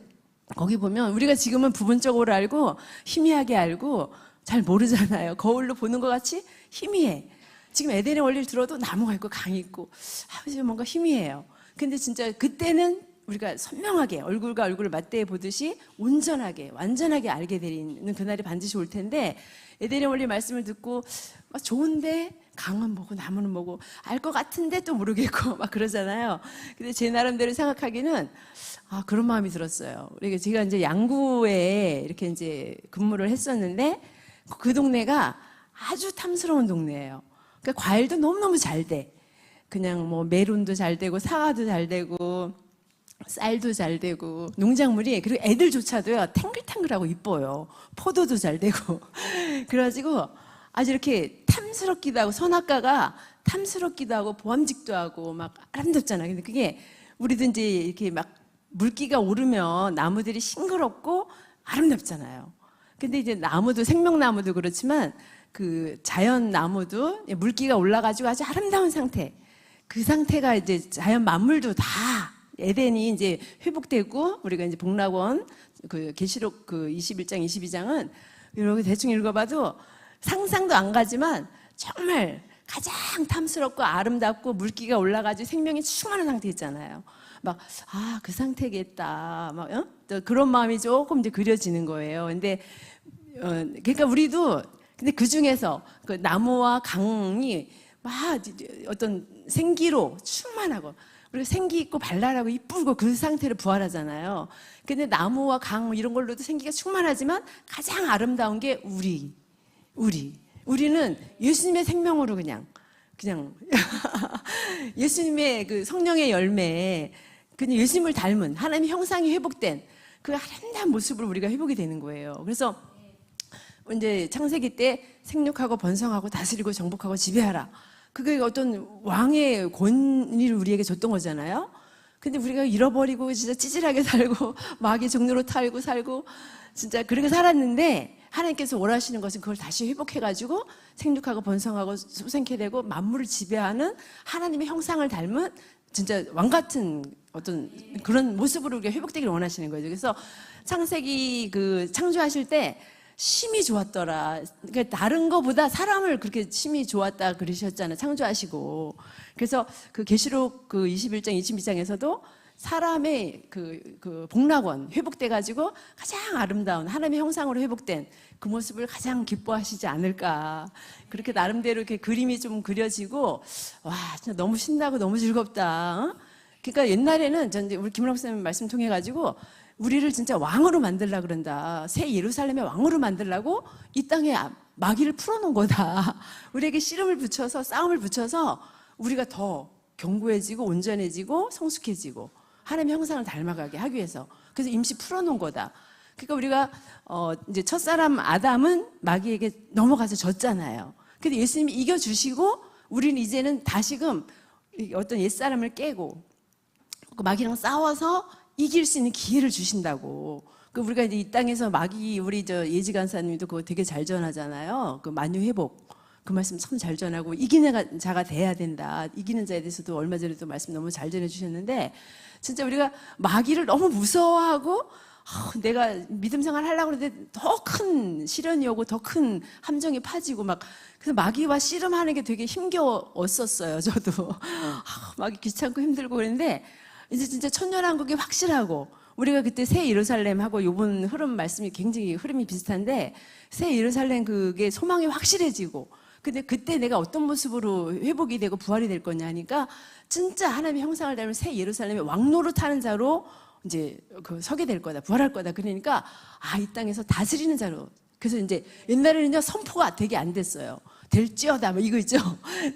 거기 보면 우리가 지금은 부분적으로 알고 희미하게 알고 잘 모르잖아요. 거울로 보는 것 같이 희미해. 지금 에덴의 원리를 들어도 나무가 있고 강이 있고 뭔가 희미해요. 근데 진짜 그때는 우리가 선명하게 얼굴과 얼굴을 맞대어 보듯이 온전하게 완전하게 알게 되는 그날이 반드시 올 텐데 에덴의 원리 말씀을 듣고 막 좋은데 강은 뭐고 나무는 뭐고 알 것 같은데 또 모르겠고 막 그러잖아요. 근데 제 나름대로 생각하기는 그런 마음이 들었어요. 제가 이제 양구에 이렇게 이제 근무를 했었는데 그 동네가 아주 탐스러운 동네예요. 그러니까 과일도 너무너무 잘 돼. 그냥 뭐 메론도 잘 되고 사과도 잘 되고 쌀도 잘 되고 농작물이 그리고 애들조차도요 탱글탱글하고 이뻐요. 포도도 잘 되고 그래가지고 아주 이렇게 탐스럽기도 하고 선악과가 탐스럽기도 하고 보암직도 하고 막 아름답잖아요. 근데 그게 우리도 이제 이렇게 막 물기가 오르면 나무들이 싱그럽고 아름답잖아요. 근데 이제 나무도 생명나무도 그렇지만 그 자연 나무도 물기가 올라가지고 아주 아름다운 상태. 그 상태가 이제 자연 만물도 다 에덴이 이제 회복되고 우리가 이제 복락원 그 계시록 그 21장 22장은 이렇게 대충 읽어봐도 상상도 안 가지만 정말 가장 탐스럽고 아름답고 물기가 올라가지고 생명이 충만한 상태 있잖아요. 그 상태겠다. 또 그런 마음이 조금 이제 그려지는 거예요. 근데 그러니까 우리도 근데 그 중에서 그 나무와 강이 막 어떤 생기로 충만하고 그리고 생기 있고 발랄하고 이쁘고 그 상태로 부활하잖아요. 근데 나무와 강 이런 걸로도 생기가 충만하지만 가장 아름다운 게 우리는 예수님의 생명으로 그냥 예수님의 그 성령의 열매, 그냥 예수님을 닮은 하나님의 형상이 회복된 그 아름다운 모습으로 우리가 회복이 되는 거예요. 그래서 이제 창세기 때 생육하고 번성하고 다스리고 정복하고 지배하라. 그게 어떤 왕의 권위를 우리에게 줬던 거잖아요. 근데 우리가 잃어버리고 진짜 찌질하게 살고 마귀 종로로 탈고 살고 진짜 그렇게 살았는데 하나님께서 원하시는 것은 그걸 다시 회복해가지고 생육하고 번성하고 소생케 되고 만물을 지배하는 하나님의 형상을 닮은 진짜 왕 같은 어떤 그런 모습으로 우리가 회복되기를 원하시는 거죠. 그래서 창세기 그 창조하실 때 심히 좋았더라. 그러니까 다른 거보다 사람을 그렇게 심히 좋았다 그러셨잖아요. 창조하시고. 그래서 그 계시록 그 21장, 22장에서도 사람의 그 복락원 회복돼 가지고 가장 아름다운 하나님의 형상으로 회복된 그 모습을 가장 기뻐하시지 않을까. 그렇게 나름대로 이렇게 그림이 좀 그려지고 와, 진짜 너무 신나고 너무 즐겁다. 그러니까 옛날에는 전 이제 우리 김은옥 선생님 말씀 통해 가지고 우리를 진짜 왕으로 만들라 그런다. 새 예루살렘의 왕으로 만들라고 이 땅에 마귀를 풀어놓은 거다. 우리에게 씨름을 붙여서 싸움을 붙여서 우리가 더 견고해지고 온전해지고 성숙해지고 하나님의 형상을 닮아가게 하기 위해서. 그래서 임시 풀어놓은 거다. 그러니까 우리가 이제 첫사람 아담은 마귀에게 넘어가서 졌잖아요. 근데 예수님이 이겨주시고 우리는 이제는 다시금 어떤 옛사람을 깨고 마귀랑 싸워서 이길 수 있는 기회를 주신다고. 그 우리가 이제 이 땅에서 마귀, 우리 저 예지 간사님도 그거 되게 잘 전하잖아요. 그 만유 회복. 그 말씀 참 잘 전하고 이기는 자가 돼야 된다. 이기는 자에 대해서도 얼마 전에도 말씀 너무 잘 전해주셨는데 진짜 우리가 마귀를 너무 무서워하고 내가 믿음 생활 하려고 그러는데 더 큰 시련이 오고 더 큰 함정이 파지고 막 그래서 마귀와 씨름하는 게 되게 힘겨웠었어요. 저도 마귀 귀찮고 힘들고 그랬는데 이제 진짜 천년왕국이 확실하고 우리가 그때 새 예루살렘하고 이번 흐름 말씀이 굉장히 흐름이 비슷한데 새 예루살렘 그게 소망이 확실해지고 근데 그때 내가 어떤 모습으로 회복이 되고 부활이 될 거냐 하니까 진짜 하나님의 형상을 닮은 새 예루살렘의 왕노릇하는 자로 이제 그 서게 될 거다, 부활할 거다. 그러니까 이 땅에서 다스리는 자로. 그래서 이제 옛날에는요 선포가 되게 안 됐어요. 될지어다, 뭐 이거 있죠.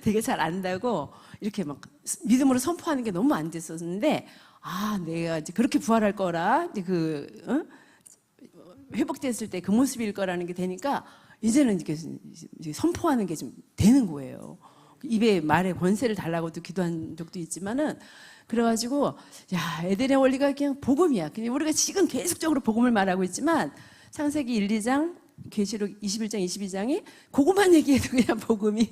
되게 잘 안다고 이렇게 막 믿음으로 선포하는 게 너무 안 됐었는데 내가 이제 그렇게 부활할 거라 이제 회복됐을 때 그 모습일 거라는 게 되니까 이제는 이렇게 선포하는 게 좀 되는 거예요. 입에 말에 권세를 달라고도 기도한 적도 있지만은 그래가지고 에덴의 원리가 그냥 복음이야. 그냥 우리가 지금 계속적으로 복음을 말하고 있지만 창세기 1, 2장, 계시록 21장, 22장이 그것만 얘기해도 그냥 복음이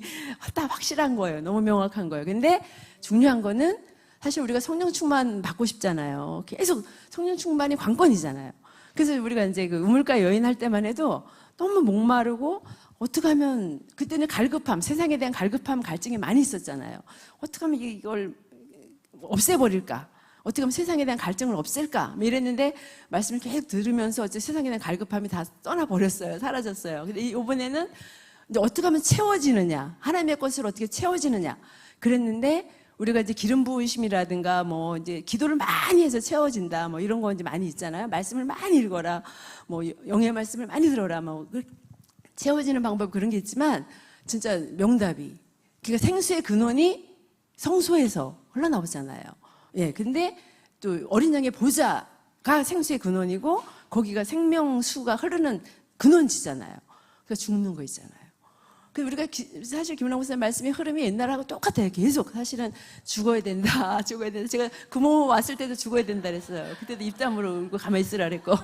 다 확실한 거예요. 너무 명확한 거예요. 근데 중요한 거는 사실 우리가 성령 충만 받고 싶잖아요. 계속 성령 충만이 관건이잖아요. 그래서 우리가 이제 그 우물가 여인 할 때만 해도 너무 목마르고 어떻게 하면 그때는 갈급함, 세상에 대한 갈급함, 갈증이 많이 있었잖아요. 어떻게 하면 이걸 없애버릴까? 어떻게 하면 세상에 대한 갈증을 없앨까? 뭐 이랬는데 말씀을 계속 들으면서 어째 세상에 대한 갈급함이 다 떠나버렸어요. 사라졌어요. 근데 이번에는 이제 어떻게 하면 채워지느냐? 하나님의 것을 어떻게 채워지느냐? 그랬는데 우리가 이제 기름 부으심이라든가 뭐 이제 기도를 많이 해서 채워진다 뭐 이런 거 이제 많이 있잖아요. 말씀을 많이 읽어라, 뭐 영의 말씀을 많이 들어라, 뭐 채워지는 방법 그런 게 있지만 진짜 명답이 그러니까 생수의 근원이 성소에서 흘러나오잖아요. 예, 근데 또 어린 양의 보좌가 생수의 근원이고 거기가 생명수가 흐르는 근원지잖아요. 그러니까 죽는 거 있잖아요. 우리가 사실 김은하 목사님 말씀의 흐름이 옛날하고 똑같아요. 계속 사실은 죽어야 된다, 죽어야 된다. 제가 구모 왔을 때도 죽어야 된다 그랬어요. 그때도 입 다물고 울고 가만히 있으라 그랬고.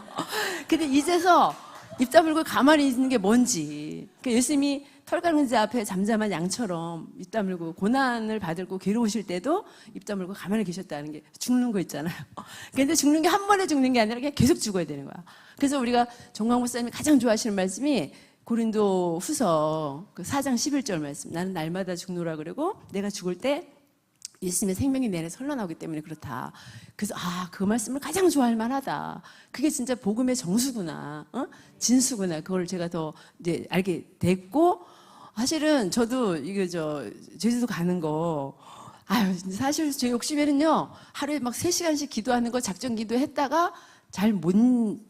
근데 이제서 입 다물고 가만히 있는 게 뭔지. 그러니까 예수님이 털가는지 앞에 잠잠한 양처럼 입 다물고 고난을 받고 괴로우실 때도 입 다물고 가만히 계셨다는 게 죽는 거 있잖아요. 근데 죽는 게 한 번에 죽는 게 아니라 그냥 계속 죽어야 되는 거야. 그래서 우리가 정광 목사님이 가장 좋아하시는 말씀이 고린도 후서 4장 11절 말씀. 나는 날마다 죽노라 그러고 내가 죽을 때 예수님의 생명이 내 안에 흘러나오기 때문에 그렇다. 그래서 그 말씀을 가장 좋아할 만하다. 그게 진짜 복음의 정수구나, 진수구나. 그걸 제가 더 이제 알게 됐고, 사실은 저도 이거 제주도 가는 거, 사실 제 욕심에는요 하루에 막 3시간씩 기도하는 거 작정 기도했다가 잘 못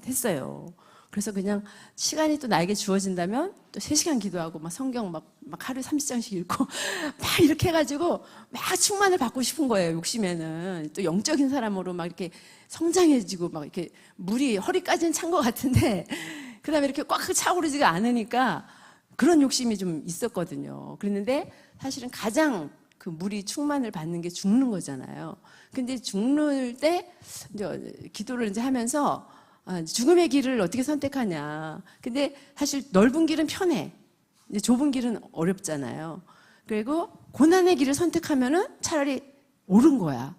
했어요. 그래서 그냥 시간이 또 나에게 주어진다면 또 3시간 기도하고 막 성경 막 하루에 30장씩 읽고 막 이렇게 해가지고 막 충만을 받고 싶은 거예요. 욕심에는 또 영적인 사람으로 막 이렇게 성장해지고 막 이렇게 물이 허리까지는 찬 것 같은데 그 다음에 이렇게 꽉 차오르지가 않으니까 그런 욕심이 좀 있었거든요. 그랬는데 사실은 가장 그 물이 충만을 받는 게 죽는 거잖아요. 근데 죽는 때 이제 기도를 이제 하면서 죽음의 길을 어떻게 선택하냐. 근데 사실 넓은 길은 편해. 이제 좁은 길은 어렵잖아요. 그리고 고난의 길을 선택하면은 차라리 옳은 거야.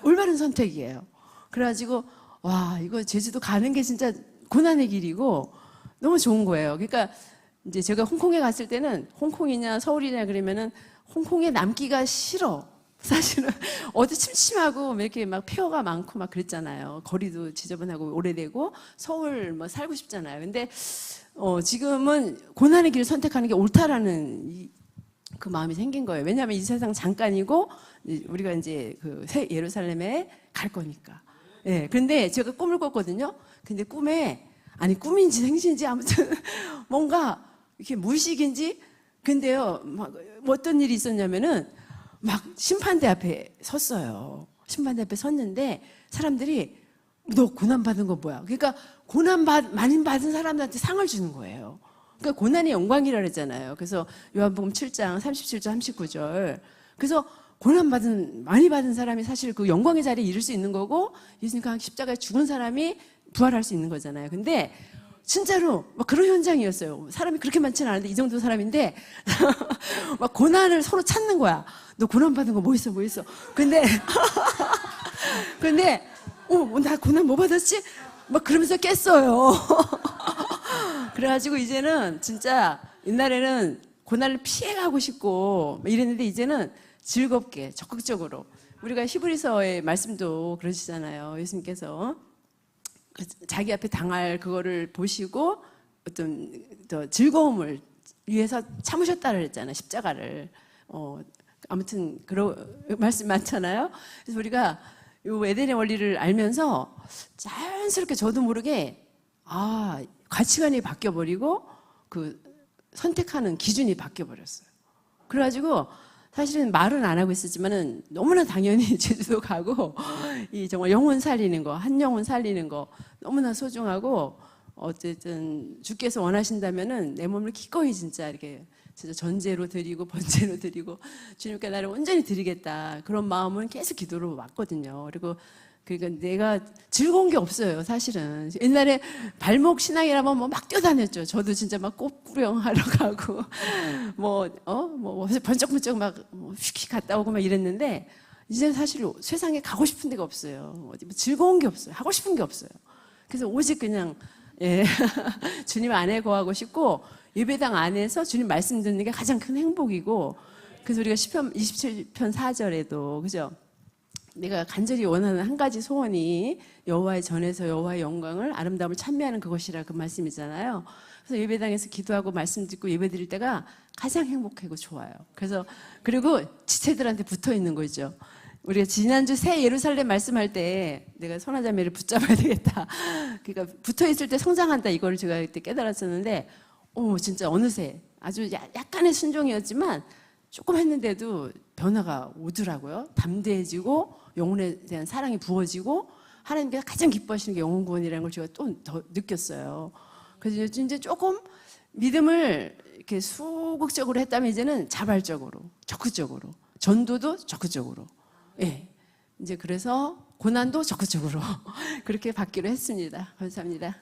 올바른 선택이에요. 그래가지고 이거 제주도 가는 게 진짜 고난의 길이고 너무 좋은 거예요. 그러니까 이제 제가 홍콩에 갔을 때는 홍콩이냐 서울이냐 그러면은 홍콩에 남기가 싫어. 사실은 어디 침침하고 이렇게 막 폐허가 많고 막 그랬잖아요. 거리도 지저분하고 오래되고 서울 뭐 살고 싶잖아요. 근데 지금은 고난의 길을 선택하는 게 옳다라는 그 마음이 생긴 거예요. 왜냐하면 이 세상 잠깐이고 우리가 이제 그 새 예루살렘에 갈 거니까. 예. 그런데 제가 꿈을 꿨거든요. 근데 꿈에 꿈인지 생신인지 아무튼 뭔가 이렇게 무의식인지 근데요 막 어떤 일이 있었냐면은 막 심판대 앞에 섰어요. 심판대 앞에 섰는데 사람들이 너 고난받은 거 뭐야? 그러니까 많이 받은 사람들한테 상을 주는 거예요. 그러니까 고난이 영광이라 그랬잖아요. 그래서 요한복음 7장 37절 39절. 그래서 많이 받은 사람이 사실 그 영광의 자리에 이를 수 있는 거고, 예수님과 십자가에 죽은 사람이 부활할 수 있는 거잖아요. 근데 진짜로 막 그런 현장이었어요. 사람이 그렇게 많지는 않은데 이 정도 사람인데 막 고난을 서로 찾는 거야. 너 고난 받은 거 뭐 있어? 근데 나 고난 뭐 받았지? 막 그러면서 깼어요. 그래가지고 이제는 진짜 옛날에는 고난을 피해가고 싶고 이랬는데 이제는 즐겁게 적극적으로, 우리가 히브리서의 말씀도 그러시잖아요. 예수님께서 자기 앞에 당할 그거를 보시고 어떤 더 즐거움을 위해서 참으셨다 그랬잖아요. 십자가를. 아무튼 그런 말씀 많잖아요. 그래서 우리가 이 에덴의 원리를 알면서 자연스럽게 저도 모르게 가치관이 바뀌어버리고 그 선택하는 기준이 바뀌어버렸어요. 그래가지고 사실은 말은 안 하고 있었지만은 너무나 당연히 제주도 가고 이 정말 영혼 살리는 거, 한 영혼 살리는 거 너무나 소중하고, 어쨌든 주께서 원하신다면은 내 몸을 기꺼이 진짜 이렇게 진짜 전제로 드리고 번제로 드리고 주님께 나를 온전히 드리겠다, 그런 마음은 계속 기도로 왔거든요. 그러니까 내가 즐거운 게 없어요, 사실은. 옛날에 발목 신앙이라면 뭐 막 뛰어다녔죠. 저도 진짜 막 꽃 구경하러 가고, 번쩍번쩍 막 휙휙 갔다 오고 막 이랬는데, 이제는 사실 세상에 가고 싶은 데가 없어요. 어디 즐거운 게 없어요. 하고 싶은 게 없어요. 그래서 오직 그냥, 주님 안에 거하고 싶고, 예배당 안에서 주님 말씀 듣는 게 가장 큰 행복이고, 그래서 우리가 시편 27편 4절에도, 그죠? 내가 간절히 원하는 한 가지 소원이 여호와의 전에서 여호와의 영광을, 아름다움을 찬미하는 그것이라, 그 말씀이잖아요. 그래서 예배당에서 기도하고 말씀 듣고 예배 드릴 때가 가장 행복하고 좋아요. 그리고 지체들한테 붙어 있는 거죠. 우리가 지난주 새 예루살렘 말씀할 때 내가 선하자매를 붙잡아야 되겠다. 그러니까 붙어 있을 때 성장한다, 이걸 제가 그때 깨달았었는데, 진짜 어느새 아주 약간의 순종이었지만 조금 했는데도 변화가 오더라고요. 담대해지고 영혼에 대한 사랑이 부어지고, 하나님께서 가장 기뻐하시는 게 영혼 구원이라는 걸 제가 또 더 느꼈어요. 그래서 이제 조금 믿음을 이렇게 수국적으로 했다면 이제는 자발적으로, 적극적으로, 전도도 적극적으로, 이제 그래서 고난도 적극적으로 그렇게 받기로 했습니다. 감사합니다.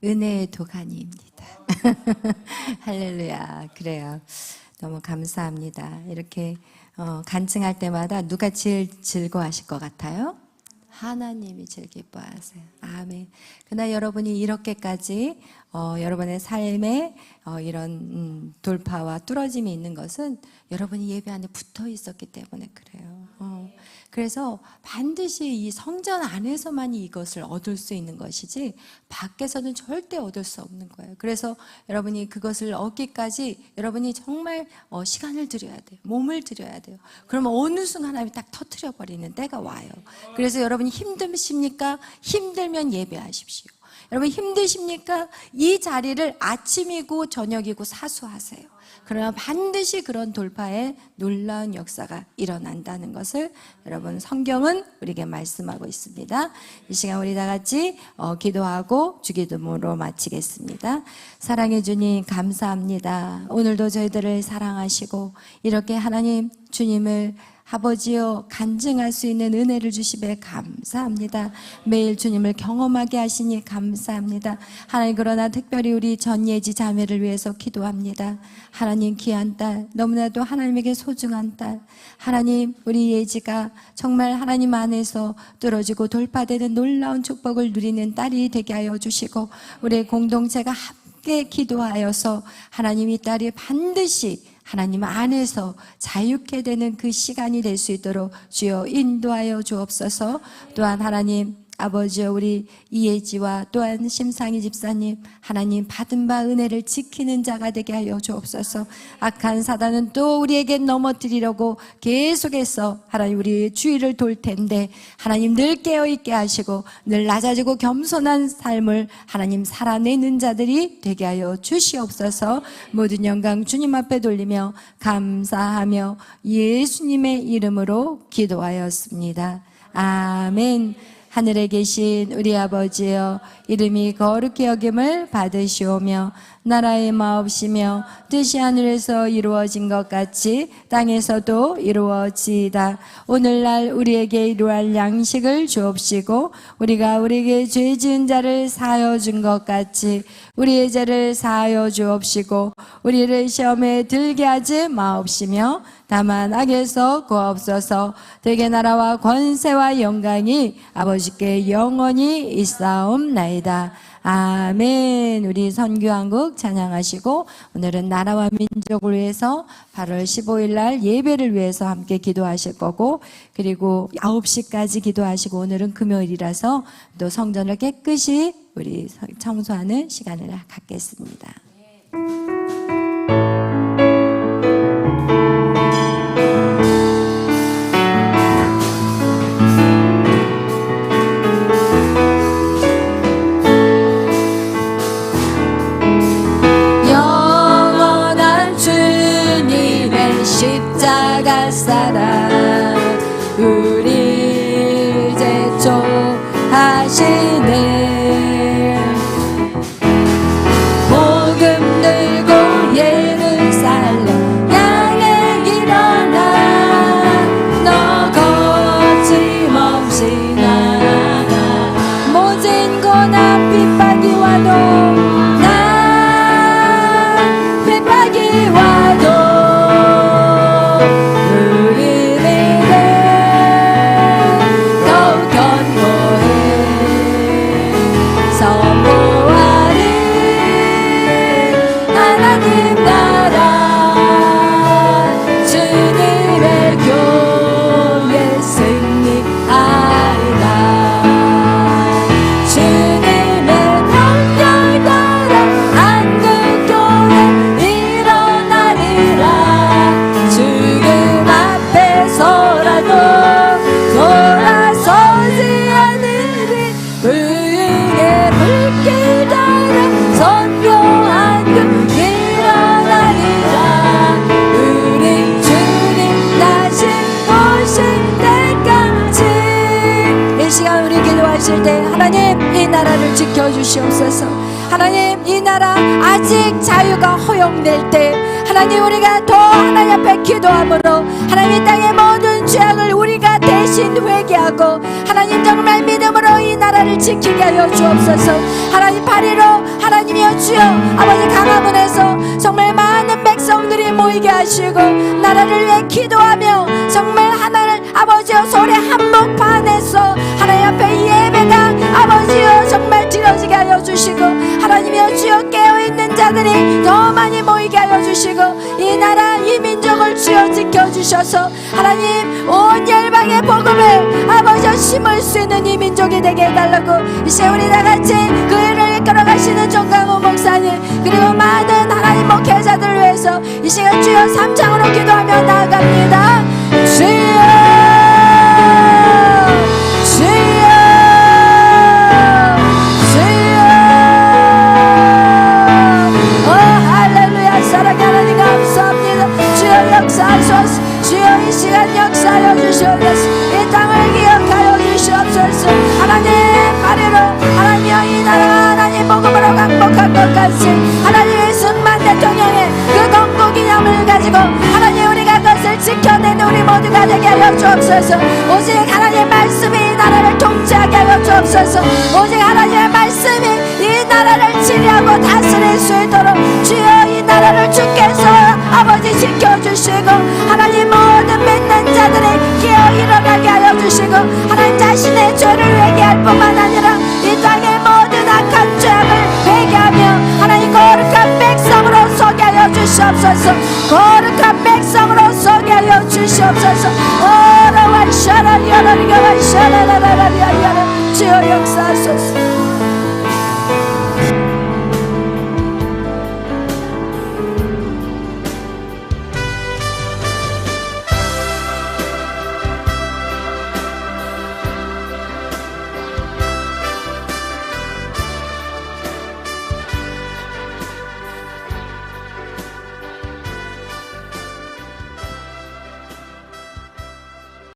은혜의 도가니입니다. 할렐루야. 그래요. 너무 감사합니다. 이렇게 간증할 때마다 누가 제일 즐거워하실 것 같아요? 하나님이 제일 기뻐하세요. 아멘. 그러나 여러분이 이렇게까지 여러분의 삶에 이런 돌파와 뚫어짐이 있는 것은 여러분이 예배 안에 붙어 있었기 때문에 그래요. 그래서 반드시 이 성전 안에서만 이것을 얻을 수 있는 것이지 밖에서는 절대 얻을 수 없는 거예요. 그래서 여러분이 그것을 얻기까지 여러분이 정말 시간을 들여야 돼요. 몸을 들여야 돼요. 그러면 어느 순간 하나님이 딱 터뜨려 버리는 때가 와요. 그래서 여러분이 힘드십니까? 힘들면 예배하십시오. 여러분 힘드십니까? 이 자리를 아침이고 저녁이고 사수하세요. 그러면 반드시 그런 돌파에 놀라운 역사가 일어난다는 것을 여러분 성경은 우리에게 말씀하고 있습니다. 이 시간 우리 다 같이 기도하고 주기도문으로 마치겠습니다. 사랑해 주님 감사합니다. 오늘도 저희들을 사랑하시고 이렇게 하나님 주님을 아버지여 간증할 수 있는 은혜를 주시매 감사합니다. 매일 주님을 경험하게 하시니 감사합니다. 하나님, 그러나 특별히 우리 전예지 자매를 위해서 기도합니다. 하나님, 귀한 딸, 너무나도 하나님에게 소중한 딸, 하나님, 우리 예지가 정말 하나님 안에서 뚫어지고 돌파되는 놀라운 축복을 누리는 딸이 되게 하여 주시고, 우리 공동체가 함께 기도하여서 하나님, 이 딸이 반드시 하나님 안에서 자유케 되는 그 시간이 될 수 있도록 주여 인도하여 주옵소서. 또한 하나님 아버지여, 우리 이혜지와 또한 심상희 집사님, 하나님 받은 바 은혜를 지키는 자가 되게 하여 주옵소서. 악한 사단은 또 우리에게 넘어뜨리려고 계속해서 하나님 우리의 주위를 돌 텐데, 하나님 늘 깨어있게 하시고 늘 낮아지고 겸손한 삶을 하나님 살아내는 자들이 되게 하여 주시옵소서. 모든 영광 주님 앞에 돌리며 감사하며 예수님의 이름으로 기도하였습니다. 아멘. 하늘에 계신 우리 아버지여, 이름이 거룩히 여김을 받으시오며 나라의 마옵시며 뜻이 하늘에서 이루어진 것 같이 땅에서도 이루어지이다. 오늘날 우리에게 이루할 양식을 주옵시고 우리가 우리에게 죄 지은 자를 사하여 준 것 같이 우리의 죄를 사하여 주옵시고 우리를 시험에 들게 하지 마옵시며 다만 악에서 구하옵소서. 대개 나라와 권세와 영광이 아버지께 영원히 있사옵나이다. 아멘. 우리 선교한국 찬양하시고 오늘은 나라와 민족을 위해서 8월 15일 날 예배를 위해서 함께 기도하실 거고, 그리고 9시까지 기도하시고 오늘은 금요일이라서 또 성전을 깨끗이 우리 청소하는 시간을 갖겠습니다. 십자가 사랑 우리 제초하시네. 복음 들고 예루살렘 향해 일어나. 너 거침없이 나아가. 모진 고난 핍박이 와도 핍박이 와도 지켜주시옵소서. 하나님, 이 나라 아직 자유가 허용될 때 하나님 우리가 더 하나님 앞에 기도함으로 하나님 땅의 모든 죄악을 우리가 대신 회개하고 하나님 정말 믿음으로 이 나라를 지키게 하여 주옵소서. 하나님 8.15 하나님이여 주여 아버지 강화문에서 정말 많은 백성들이 모이게 하시고 나라를 위해 기도하며 정말 하나님 아버지여 소리 한복판에서 하나님 앞에 예배가 아버지여 정말 드려지게 하여 주시고 하나님이여 주여 깨어있는 자들이 더 많이 모이게 하여 주시고 이 나라 이 민족을 주여 지켜주셔서 하나님 온 열방의 복음을 아버지여 심을 수 있는 이 민족이 되게 해달라고 이제 우리 다같이 그 일을 이끌어가시는 정강호 목사님 그리고 많은 하나님 목회자들을 위해서 이 시간 주여 3장으로 기도하며 나아갑니다. 주여 역사하소서. 주여 이 시간 역사하여 주시옵소서. 이 땅을 기억하여 주시옵소서. 하나님 8.15 하나님여 이 나라가 하나님 복음으로 강복할 것 같이 하나님의 승만 대통령의 그 건국 기념을 가지고 하나님 우리가 그것을 지켜내는 우리 모두가 되게 하여 주옵소서. 오직 하나님의 말씀이 이 나라를 통치하게 하여 주옵소서. 오직 하나님의 말씀이 이 나라를 치리하고 다스릴 수 있도록 주여 이 나라를 주께서 아버지 지켜주시고 하나님 모든 믿는 자들이 깨어 일어나게 하여 주시고 하나님 자신의 죄를 회개할 뿐만 아니라 이 땅의 모든 악한 죄악을 회개하며 하나님 거룩한 백성으로 서게 하여 주시옵소서. 거룩한 백성으로 서게 하여 주시옵소서. 오라와 샤라리아라리가와 샤라라라리아리아라 주여 역사하소서.